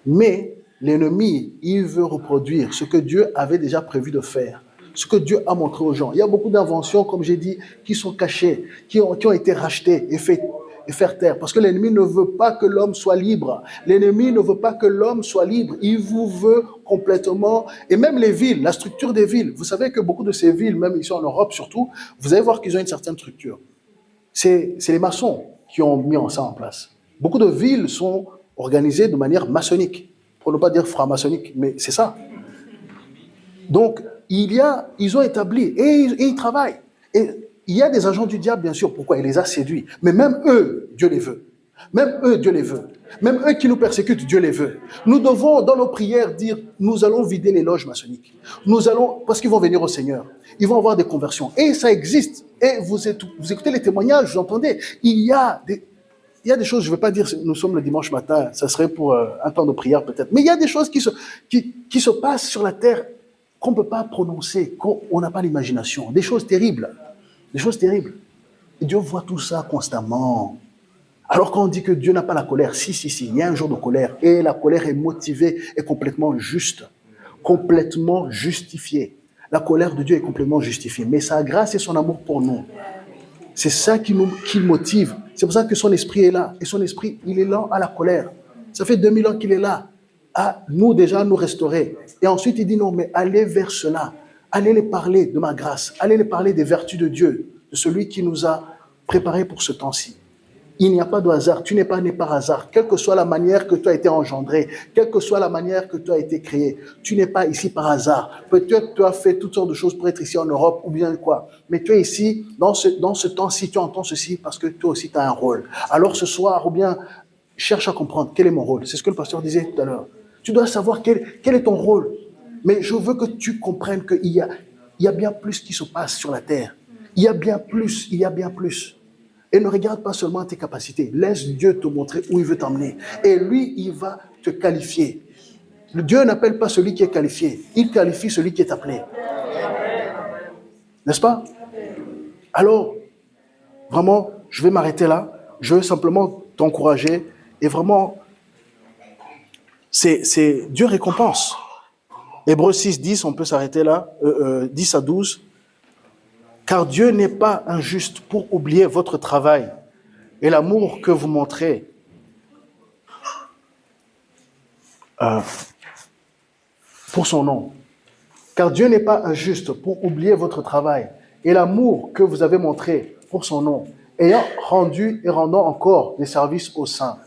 Mais l'ennemi, il veut reproduire ce que Dieu avait déjà prévu de faire. Ce que Dieu a montré aux gens. Il y a beaucoup d'inventions, comme j'ai dit, qui sont cachées, qui ont été rachetées et faire taire. Parce que l'ennemi ne veut pas que l'homme soit libre. L'ennemi ne veut pas que l'homme soit libre. Il vous veut complètement. Et même les villes, la structure des villes. Vous savez que beaucoup de ces villes, même ici en Europe surtout, vous allez voir qu'ils ont une certaine structure. C'est les maçons qui ont mis ça en place. Beaucoup de villes sont organisées de manière maçonnique. Pour ne pas dire franc-maçonnique, mais c'est ça. Donc, ils ont établi et ils travaillent. Et il y a des agents du diable, bien sûr. Pourquoi? Il les a séduits. Mais même eux, Dieu les veut. Même eux, Dieu les veut. Même eux qui nous persécutent, Dieu les veut. Nous devons, dans nos prières, dire, nous allons vider les loges maçonniques. Parce qu'ils vont venir au Seigneur. Ils vont avoir des conversions. Et ça existe. Et vous écoutez les témoignages, vous entendez. Il y a des choses, je ne vais pas dire, nous sommes le dimanche matin, ça serait pour un temps de prière peut-être. Mais il y a des choses qui se passent sur la terre qu'on ne peut pas prononcer, qu'on n'a pas l'imagination. Des choses terribles. Des choses terribles. Et Dieu voit tout ça constamment. Alors quand on dit que Dieu n'a pas la colère, si, il y a un jour de colère. Et la colère est motivée et complètement juste. Complètement justifiée. La colère de Dieu est complètement justifiée. Mais sa grâce et son amour pour nous, c'est ça qui le motive. C'est pour ça que son esprit est là. Et son esprit, il est lent à la colère. Ça fait 2000 ans qu'il est là. À nous déjà nous restaurer. Et ensuite il dit non, mais allez vers cela. Allez les parler de ma grâce. Allez les parler des vertus de Dieu, de celui qui nous a préparés pour ce temps-ci. Il n'y a pas de hasard. Tu n'es pas né par hasard. Quelle que soit la manière que tu as été engendré, quelle que soit la manière que tu as été créé, tu n'es pas ici par hasard. Peut-être tu as fait toutes sortes de choses pour être ici en Europe ou bien quoi. Mais tu es ici dans ce temps-ci, tu entends ceci parce que toi aussi tu as un rôle. Alors ce soir, ou bien cherche à comprendre quel est mon rôle. C'est ce que le pasteur disait tout à l'heure. Tu dois savoir quel est ton rôle. Mais je veux que tu comprennes qu'il y a bien plus qui se passe sur la terre. Il y a bien plus. Et ne regarde pas seulement tes capacités. Laisse Dieu te montrer où il veut t'emmener. Et lui, il va te qualifier. Dieu n'appelle pas celui qui est qualifié. Il qualifie celui qui est appelé. N'est-ce pas? Alors, vraiment, je vais m'arrêter là. Je veux simplement t'encourager. Et vraiment, c'est Dieu récompense. Hébreux 6, 10, on peut s'arrêter là. 10 à 12. Car Dieu n'est pas injuste pour oublier votre travail et l'amour que vous montrez pour son nom. Car Dieu n'est pas injuste pour oublier votre travail et l'amour que vous avez montré pour son nom, ayant rendu et rendant encore des services aux saints.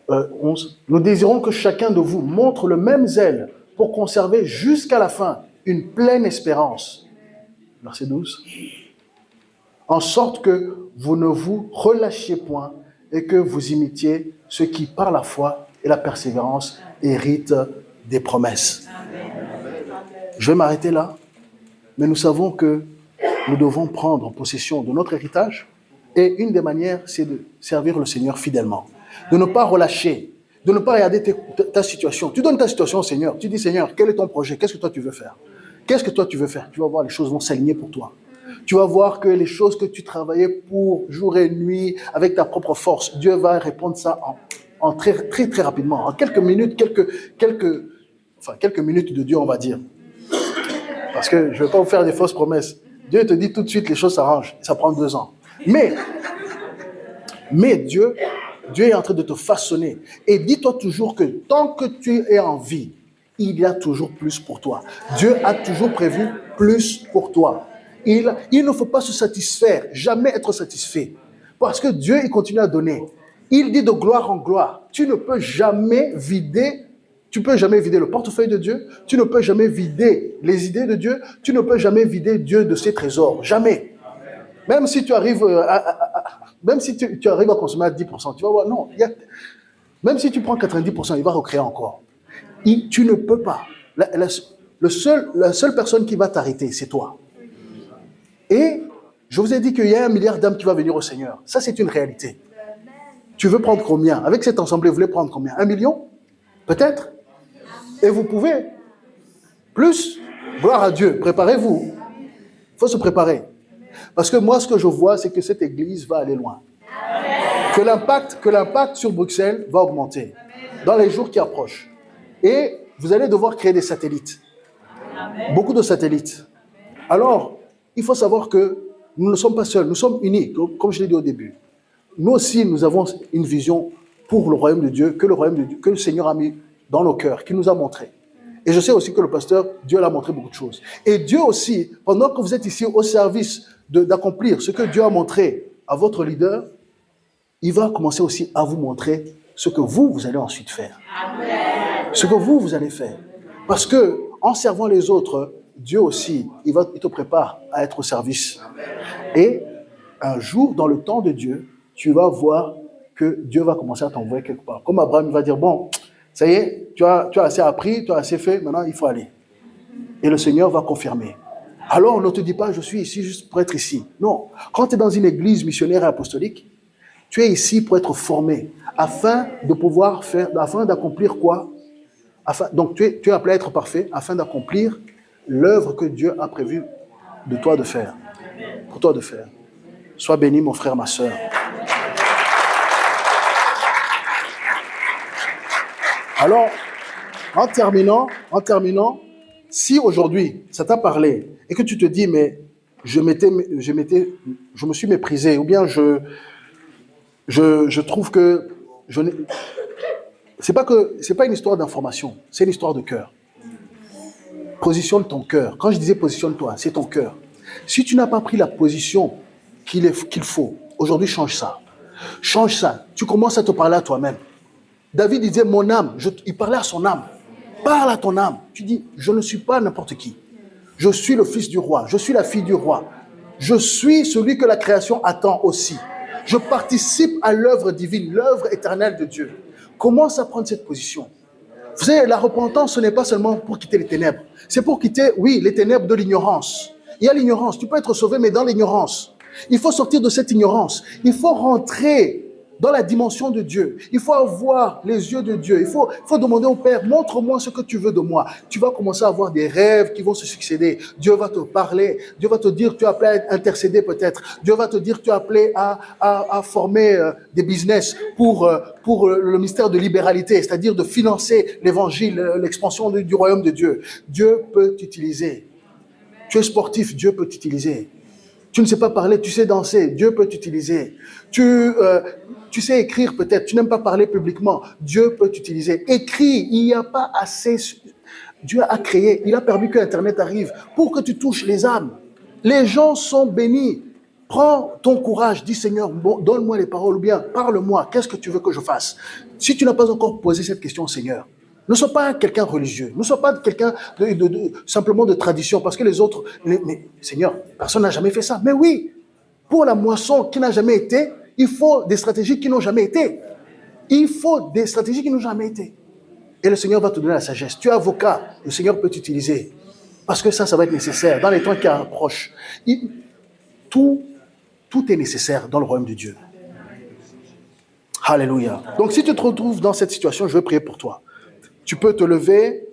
11. Nous désirons que chacun de vous montre le même zèle pour conserver jusqu'à la fin une pleine espérance. Verset 12. En sorte que vous ne vous relâchiez point et que vous imitiez ceux qui, par la foi et la persévérance, héritent des promesses. Je vais m'arrêter là, mais nous savons que nous devons prendre possession de notre héritage et une des manières, c'est de servir le Seigneur fidèlement. De ne pas relâcher, de ne pas regarder ta situation. Tu donnes ta situation au Seigneur. Tu dis, Seigneur, quel est ton projet? Qu'est-ce que toi tu veux faire? Qu'est-ce que toi tu veux faire? Tu vas voir, les choses vont s'aligner pour toi. Tu vas voir que les choses que tu travaillais pour jour et nuit avec ta propre force, Dieu va répondre ça en très, très, très rapidement. En quelques minutes, quelques minutes de Dieu, on va dire. Parce que je ne vais pas vous faire des fausses promesses. Dieu te dit tout de suite, les choses s'arrangent. Ça prend 2 ans. Mais Dieu est en train de te façonner. Et dis-toi toujours que tant que tu es en vie, il y a toujours plus pour toi. Dieu a toujours prévu plus pour toi. Il ne faut pas se satisfaire, jamais être satisfait. Parce que Dieu, il continue à donner. Il dit de gloire en gloire. Tu ne peux jamais vider le portefeuille de Dieu. Tu ne peux jamais vider les idées de Dieu. Tu ne peux jamais vider Dieu de ses trésors. Jamais. Même si tu arrives à consommer à 10%, tu vas voir, non. Même si tu prends 90%, il va recréer encore. Tu ne peux pas. La seule personne qui va t'arrêter, c'est toi. Et je vous ai dit qu'il y a 1 milliard d'âmes qui va venir au Seigneur. Ça, c'est une réalité. Tu veux prendre combien? Avec cette assemblée, vous voulez prendre combien? 1 million? Peut-être? Et vous pouvez. Plus, gloire à Dieu. Préparez-vous. Il faut se préparer. Parce que moi, ce que je vois, c'est que cette église va aller loin. Que l'impact sur Bruxelles va augmenter dans les jours qui approchent. Et vous allez devoir créer des satellites. Beaucoup de satellites. Alors, il faut savoir que nous ne sommes pas seuls, nous sommes unis, comme je l'ai dit au début. Nous aussi, nous avons une vision pour le royaume de Dieu, que le Seigneur a mis dans nos cœurs, qu'il nous a montré. Et je sais aussi que le pasteur, Dieu l'a montré beaucoup de choses. Et Dieu aussi, pendant que vous êtes ici au service d'accomplir ce que Dieu a montré à votre leader, il va commencer aussi à vous montrer ce que vous allez ensuite faire. Amen. Ce que vous allez faire. Parce que en servant les autres, Dieu aussi, il te prépare à être au service. Et un jour, dans le temps de Dieu, tu vas voir que Dieu va commencer à t'envoyer quelque part. Comme Abraham va dire, bon, ça y est, tu as assez appris, tu as assez fait, maintenant il faut aller. Et le Seigneur va confirmer. Alors, ne te dis pas, je suis ici juste pour être ici. Non, quand tu es dans une église missionnaire et apostolique, tu es ici pour être formé, afin d'accomplir quoi? Donc, tu es appelé à être parfait, afin d'accomplir l'œuvre que Dieu a prévu de toi de faire. Pour toi de faire. Sois béni, mon frère, ma sœur. Alors, en terminant, si aujourd'hui, ça t'a parlé, et que tu te dis, mais je me suis méprisé, ou bien je trouve que c'est pas une histoire d'information, c'est une histoire de cœur. Positionne ton cœur. Quand je disais positionne-toi, c'est ton cœur. Si tu n'as pas pris la position qu'il faut, aujourd'hui change ça. Change ça. Tu commences à te parler à toi-même. David disait mon âme, il parlait à son âme. Parle à ton âme. Tu dis, je ne suis pas n'importe qui. Je suis le fils du roi, je suis la fille du roi. Je suis celui que la création attend aussi. Je participe à l'œuvre divine, l'œuvre éternelle de Dieu. Commence à prendre cette position. Vous savez, la repentance, ce n'est pas seulement pour quitter les ténèbres. C'est pour quitter, oui, les ténèbres de l'ignorance. Il y a l'ignorance. Tu peux être sauvé, mais dans l'ignorance. Il faut sortir de cette ignorance. Il faut rentrer dans la dimension de Dieu. Il faut avoir les yeux de Dieu. Il faut demander au Père, montre-moi ce que tu veux de moi. Tu vas commencer à avoir des rêves qui vont se succéder. Dieu va te parler. Dieu va te dire, tu es appelé à intercéder peut-être. Dieu va te dire, tu es appelé à former des business pour le ministère de libéralité, c'est-à-dire de financer l'évangile, l'expansion du royaume de Dieu. Dieu peut t'utiliser. Tu es sportif, Dieu peut t'utiliser. Tu ne sais pas parler, tu sais danser, Dieu peut t'utiliser. Tu sais écrire peut-être, tu n'aimes pas parler publiquement, Dieu peut t'utiliser. Écris, il n'y a pas assez. Dieu a créé, il a permis que Internet arrive pour que tu touches les âmes. Les gens sont bénis. Prends ton courage, dis Seigneur, bon, donne-moi les paroles ou bien parle-moi, qu'est-ce que tu veux que je fasse? Si tu n'as pas encore posé cette question au Seigneur, ne sois pas quelqu'un religieux, ne sois pas quelqu'un simplement de tradition, parce que les autres, mais Seigneur, personne n'a jamais fait ça. Mais oui, pour la moisson qui n'a jamais été, il faut des stratégies qui n'ont jamais été. Il faut des stratégies qui n'ont jamais été. Et le Seigneur va te donner la sagesse. Tu es avocat, le Seigneur peut t'utiliser. Parce que ça va être nécessaire dans les temps qui approchent. Tout est nécessaire dans le royaume de Dieu. Alléluia. Donc si tu te retrouves dans cette situation, je vais prier pour toi. Tu peux te lever,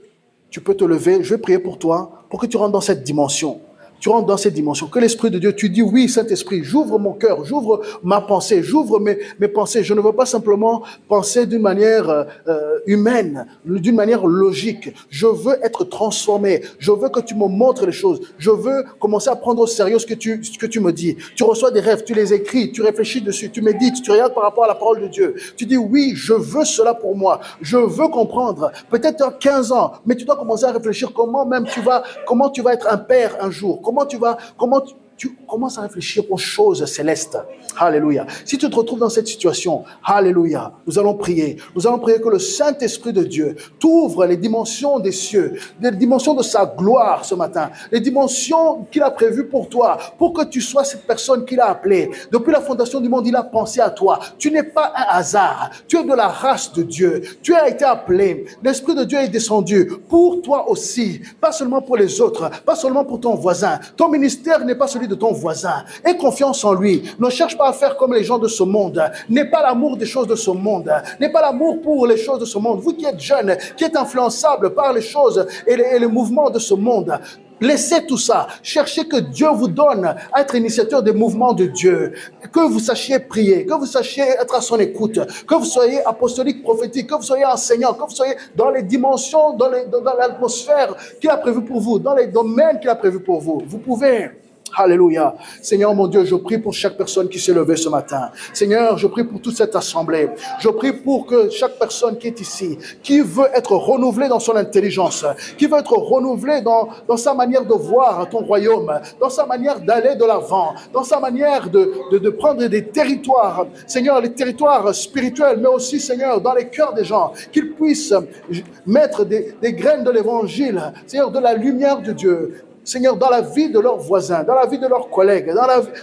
je vais prier pour toi, pour que tu rentres dans cette dimension. Tu rentres dans cette dimension. Que l'Esprit de Dieu, tu dis oui, Saint-Esprit, j'ouvre mon cœur, j'ouvre ma pensée, j'ouvre mes pensées. Je ne veux pas simplement penser d'une manière humaine, d'une manière logique. Je veux être transformé. Je veux que tu me montres les choses. Je veux commencer à prendre au sérieux ce que tu me dis. Tu reçois des rêves, tu les écris, tu réfléchis dessus, tu médites, tu regardes par rapport à la parole de Dieu. Tu dis oui, je veux cela pour moi. Je veux comprendre. Peut-être tu as 15 ans, mais tu dois commencer à réfléchir comment tu vas être un père un jour. Comment tu commences à réfléchir aux choses célestes. Alléluia. Si tu te retrouves dans cette situation, alléluia, nous allons prier. Nous allons prier que le Saint-Esprit de Dieu t'ouvre les dimensions des cieux, les dimensions de sa gloire ce matin, les dimensions qu'il a prévues pour toi, pour que tu sois cette personne qu'il a appelée. Depuis la fondation du monde, il a pensé à toi. Tu n'es pas un hasard. Tu es de la race de Dieu. Tu as été appelé. L'Esprit de Dieu est descendu pour toi aussi, pas seulement pour les autres, pas seulement pour ton voisin. Ton ministère n'est pas celui de ton voisin. Aie confiance en lui. Ne cherche pas à faire comme les gens de ce monde. N'aie pas l'amour des choses de ce monde. N'aie pas l'amour pour les choses de ce monde. Vous qui êtes jeunes, qui êtes influençables par les choses et les mouvements de ce monde, laissez tout ça. Cherchez que Dieu vous donne à être initiateur des mouvements de Dieu. Que vous sachiez prier, que vous sachiez être à son écoute, que vous soyez apostolique, prophétique, que vous soyez enseignant, que vous soyez dans les dimensions, dans l'atmosphère qu'il a prévu pour vous, dans les domaines qu'il a prévu pour vous. Vous pouvez. Alléluia. Seigneur mon Dieu, je prie pour chaque personne qui s'est levée ce matin. Seigneur, je prie pour toute cette assemblée. Je prie pour que chaque personne qui est ici, qui veut être renouvelée dans son intelligence, qui veut être renouvelée dans sa manière de voir ton royaume, dans sa manière d'aller de l'avant, dans sa manière de prendre des territoires, Seigneur, les territoires spirituels, mais aussi, Seigneur, dans les cœurs des gens, qu'ils puissent mettre des graines de l'évangile, Seigneur, de la lumière de Dieu, Seigneur, dans la vie de leurs voisins, dans la vie de leurs collègues,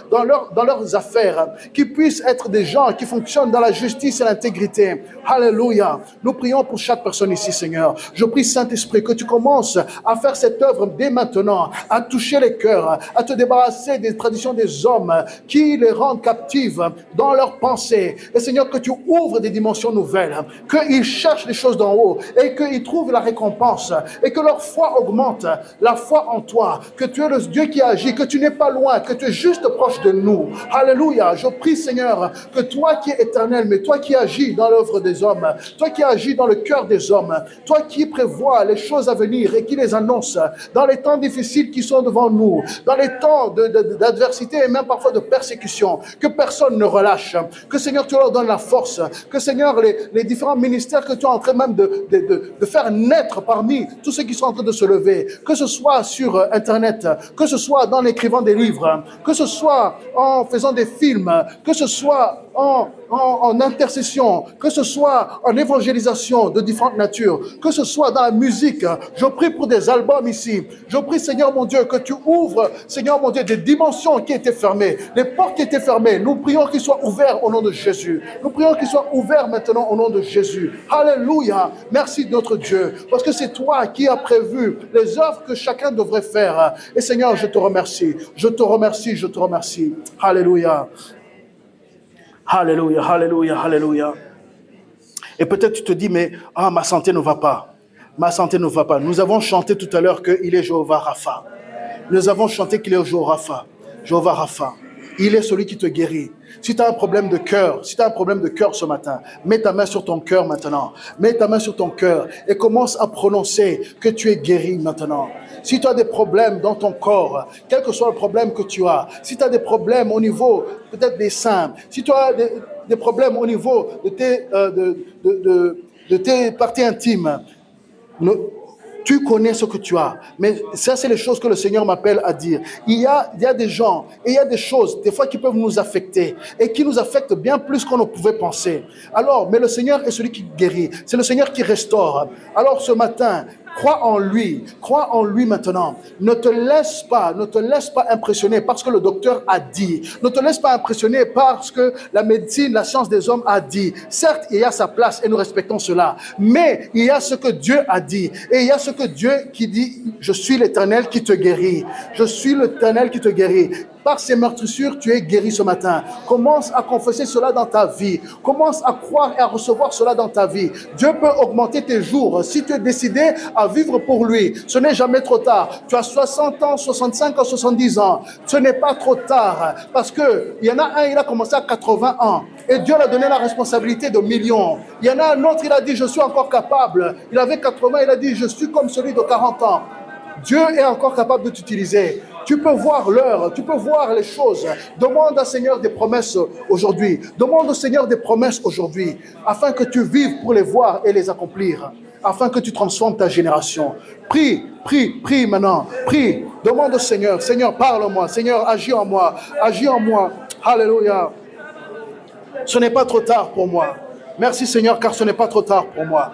dans leurs affaires, qu'ils puissent être des gens qui fonctionnent dans la justice et l'intégrité. Alléluia. Nous prions pour chaque personne ici, Seigneur. Je prie, Saint-Esprit, que tu commences à faire cette œuvre dès maintenant, à toucher les cœurs, à te débarrasser des traditions des hommes qui les rendent captives dans leurs pensées. Et Seigneur, que tu ouvres des dimensions nouvelles, qu'ils cherchent les choses d'en haut et qu'ils trouvent la récompense et que leur foi augmente, la foi en toi. Que tu es le Dieu qui agit, que tu n'es pas loin, que tu es juste proche de nous. Alléluia. Je prie, Seigneur, que toi qui es éternel, mais toi qui agis dans l'œuvre des hommes, toi qui agis dans le cœur des hommes, toi qui prévois les choses à venir et qui les annonce dans les temps difficiles qui sont devant nous, dans les temps d'adversité et même parfois de persécution, que personne ne relâche, que Seigneur, tu leur donnes la force, que Seigneur, les différents ministères que tu es en train même de faire naître parmi tous ceux qui sont en train de se lever, que ce soit sur Internet, que ce soit dans l'écrivant des livres, que ce soit en faisant des films, que ce soit en intercession, que ce soit en évangélisation de différentes natures, que ce soit dans la musique. Je prie pour des albums ici. Je prie, Seigneur mon Dieu, que tu ouvres, Seigneur mon Dieu, des dimensions qui étaient fermées, les portes qui étaient fermées. Nous prions qu'ils soient ouverts au nom de Jésus. Nous prions qu'ils soient ouverts maintenant au nom de Jésus. Alléluia. Merci notre Dieu, parce que c'est toi qui as prévu les œuvres que chacun devrait faire. Et Seigneur, je te remercie. Je te remercie. Je te remercie. Alléluia. Alléluia, alléluia, alléluia. Et peut-être tu te dis, mais ma santé ne va pas. Ma santé ne va pas. Nous avons chanté tout à l'heure qu'il est Jéhovah Rapha. Nous avons chanté qu'il est Jéhovah Rapha. Jéhovah Rapha. Il est celui qui te guérit. Si tu as un problème de cœur, ce matin, mets ta main sur ton cœur maintenant. Mets ta main sur ton cœur et commence à prononcer que tu es guéri maintenant. Si tu as des problèmes dans ton corps, quel que soit le problème que tu as, si tu as des problèmes au niveau peut-être des seins, si tu as des problèmes au niveau de tes parties intimes, tu connais ce que tu as. Mais ça, c'est les choses que le Seigneur m'appelle à dire. Il y a des gens et il y a des choses, des fois, qui peuvent nous affecter et qui nous affectent bien plus qu'on ne pouvait penser. Alors, mais le Seigneur est celui qui guérit. C'est le Seigneur qui restaure. Alors, ce matin, crois en lui maintenant. Ne te laisse pas impressionner parce que le docteur a dit. Ne te laisse pas impressionner parce que la médecine, la science des hommes a dit. Certes, il y a sa place et nous respectons cela. Mais il y a ce que Dieu a dit. Et il y a ce que Dieu qui dit, je suis l'Éternel qui te guérit. Je suis l'Éternel qui te guérit. Par ces meurtrissures, tu es guéri ce matin. Commence à confesser cela dans ta vie. Commence à croire et à recevoir cela dans ta vie. Dieu peut augmenter tes jours si tu es décidé à vivre pour lui. Ce n'est jamais trop tard. Tu as 60 ans, 65 ans, 70 ans. Ce n'est pas trop tard. Parce que il y en a un, il a commencé à 80 ans. Et Dieu lui a donné la responsabilité de millions. Il y en a un autre, il a dit, je suis encore capable. Il avait 80, il a dit, je suis comme celui de 40 ans. Dieu est encore capable de t'utiliser. Tu peux voir l'heure, tu peux voir les choses. Demande au Seigneur des promesses aujourd'hui. Demande au Seigneur des promesses aujourd'hui, afin que tu vives pour les voir et les accomplir, afin que tu transformes ta génération. Prie maintenant, prie. Demande au Seigneur, Seigneur, parle-moi, Seigneur, agis en moi, agis en moi. Alléluia. Ce n'est pas trop tard pour moi. Merci Seigneur, car ce n'est pas trop tard pour moi.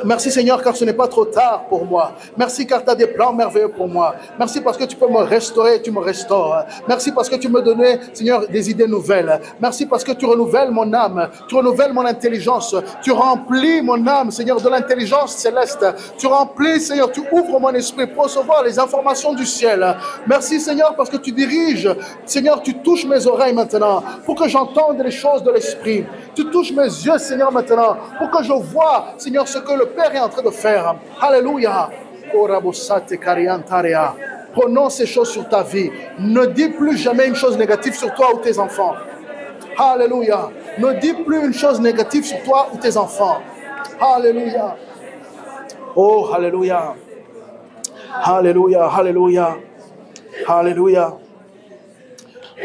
Merci Seigneur, car ce n'est pas trop tard pour moi. Merci car tu as des plans merveilleux pour moi. Merci parce que tu peux me restaurer, tu me restaures. Merci parce que tu me donnais, Seigneur, des idées nouvelles. Merci parce que tu renouvelles mon âme, tu renouvelles mon intelligence. Tu remplis mon âme, Seigneur, de l'intelligence céleste. Tu remplis, Seigneur, tu ouvres mon esprit pour recevoir les informations du ciel. Merci Seigneur parce que tu diriges. Seigneur, tu touches mes oreilles maintenant pour que j'entende les choses de l'esprit. Tu touches mes yeux, Seigneur, maintenant pour que je vois, Seigneur, ce que le Père est en train de faire. Alléluia. Prononce ces choses sur ta vie. Ne dis plus jamais une chose négative sur toi ou tes enfants. Alléluia. Ne dis plus une chose négative sur toi ou tes enfants. Alléluia. Oh, alléluia. Alléluia, alléluia. Alléluia.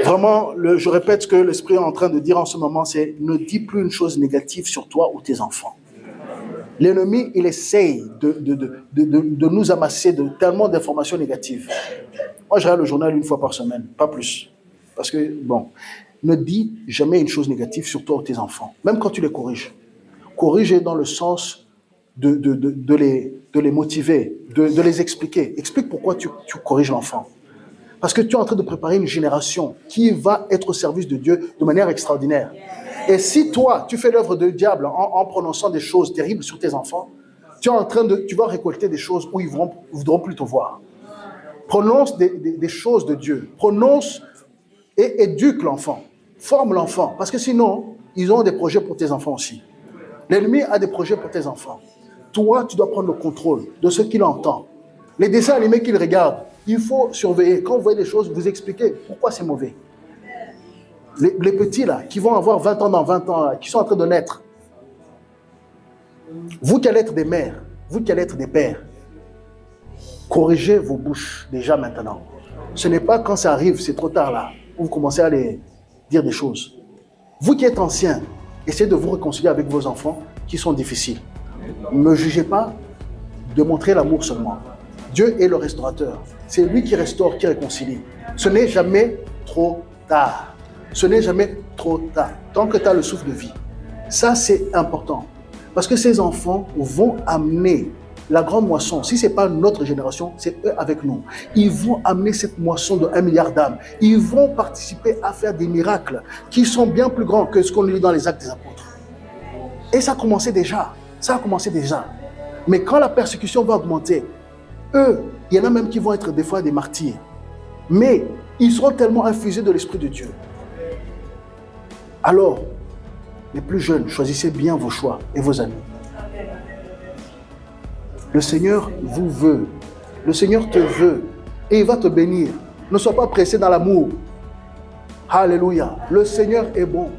Vraiment, je répète ce que l'Esprit est en train de dire en ce moment, c'est ne dis plus une chose négative sur toi ou tes enfants. L'ennemi, il essaye de nous amasser de tellement d'informations négatives. Moi, je regarde le journal une fois par semaine, pas plus. Parce que, ne dis jamais une chose négative sur toi ou tes enfants, même quand tu les corriges. Corriger dans le sens de les motiver, de les expliquer. Explique pourquoi tu corriges l'enfant. Parce que tu es en train de préparer une génération qui va être au service de Dieu de manière extraordinaire. Et si toi, tu fais l'œuvre du diable en prononçant des choses terribles sur tes enfants, tu vas récolter des choses où ils ne voudront plus te voir. Prononce des choses de Dieu. Prononce et éduque l'enfant. Forme l'enfant. Parce que sinon, ils ont des projets pour tes enfants aussi. L'ennemi a des projets pour tes enfants. Toi, tu dois prendre le contrôle de ce qu'il entend. Les dessins animés qu'il regarde, il faut surveiller. Quand vous voyez des choses, vous expliquez pourquoi c'est mauvais. Les petits là, qui vont avoir 20 ans dans 20 ans, là, qui sont en train de naître. Vous qui allez être des mères, vous qui allez être des pères, corrigez vos bouches déjà maintenant. Ce n'est pas quand ça arrive, c'est trop tard là, où vous commencez à les dire des choses. Vous qui êtes anciens, essayez de vous réconcilier avec vos enfants qui sont difficiles. Ne jugez pas, démontrez l'amour seulement. Dieu est le restaurateur. C'est lui qui restaure, qui réconcilie. Ce n'est jamais trop tard. Ce n'est jamais trop tard. Tant que tu as le souffle de vie. Ça, c'est important. Parce que ces enfants vont amener la grande moisson. Si ce n'est pas notre génération, c'est eux avec nous. Ils vont amener cette moisson de 1 milliard d'âmes. Ils vont participer à faire des miracles qui sont bien plus grands que ce qu'on lit dans les Actes des Apôtres. Et ça a commencé déjà. Mais quand la persécution va augmenter, eux, il y en a même qui vont être des fois des martyrs. Mais ils seront tellement infusés de l'Esprit de Dieu. Alors, Les plus jeunes, choisissez bien vos choix et vos amis. Le Seigneur vous veut. Le Seigneur te veut. Et il va te bénir. Ne sois pas pressé dans l'amour. Alléluia. Le Seigneur est bon.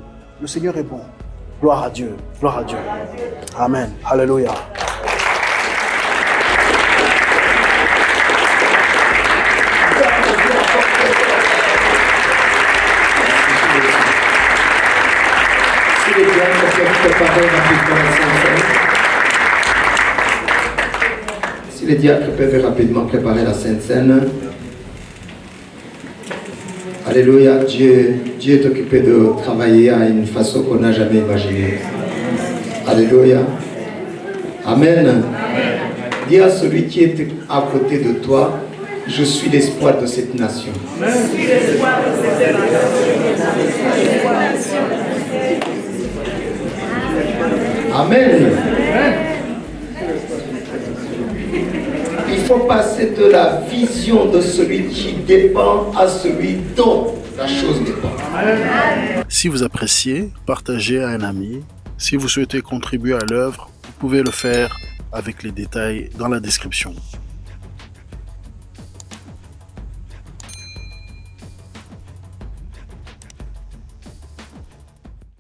Le Seigneur est bon. Gloire à Dieu. Gloire à Dieu. Amen. Alléluia. Si les diacres peuvent rapidement préparer la Sainte Seine. Alléluia, Dieu est occupé de travailler à une façon qu'on n'a jamais imaginée. Alléluia. Amen. Dis à celui qui est à côté de toi, je suis l'espoir de cette nation. Amen. Il faut passer de la vision de celui qui dépend à celui dont la chose dépend. Si vous appréciez, partagez à un ami. Si vous souhaitez contribuer à l'œuvre, vous pouvez le faire avec les détails dans la description.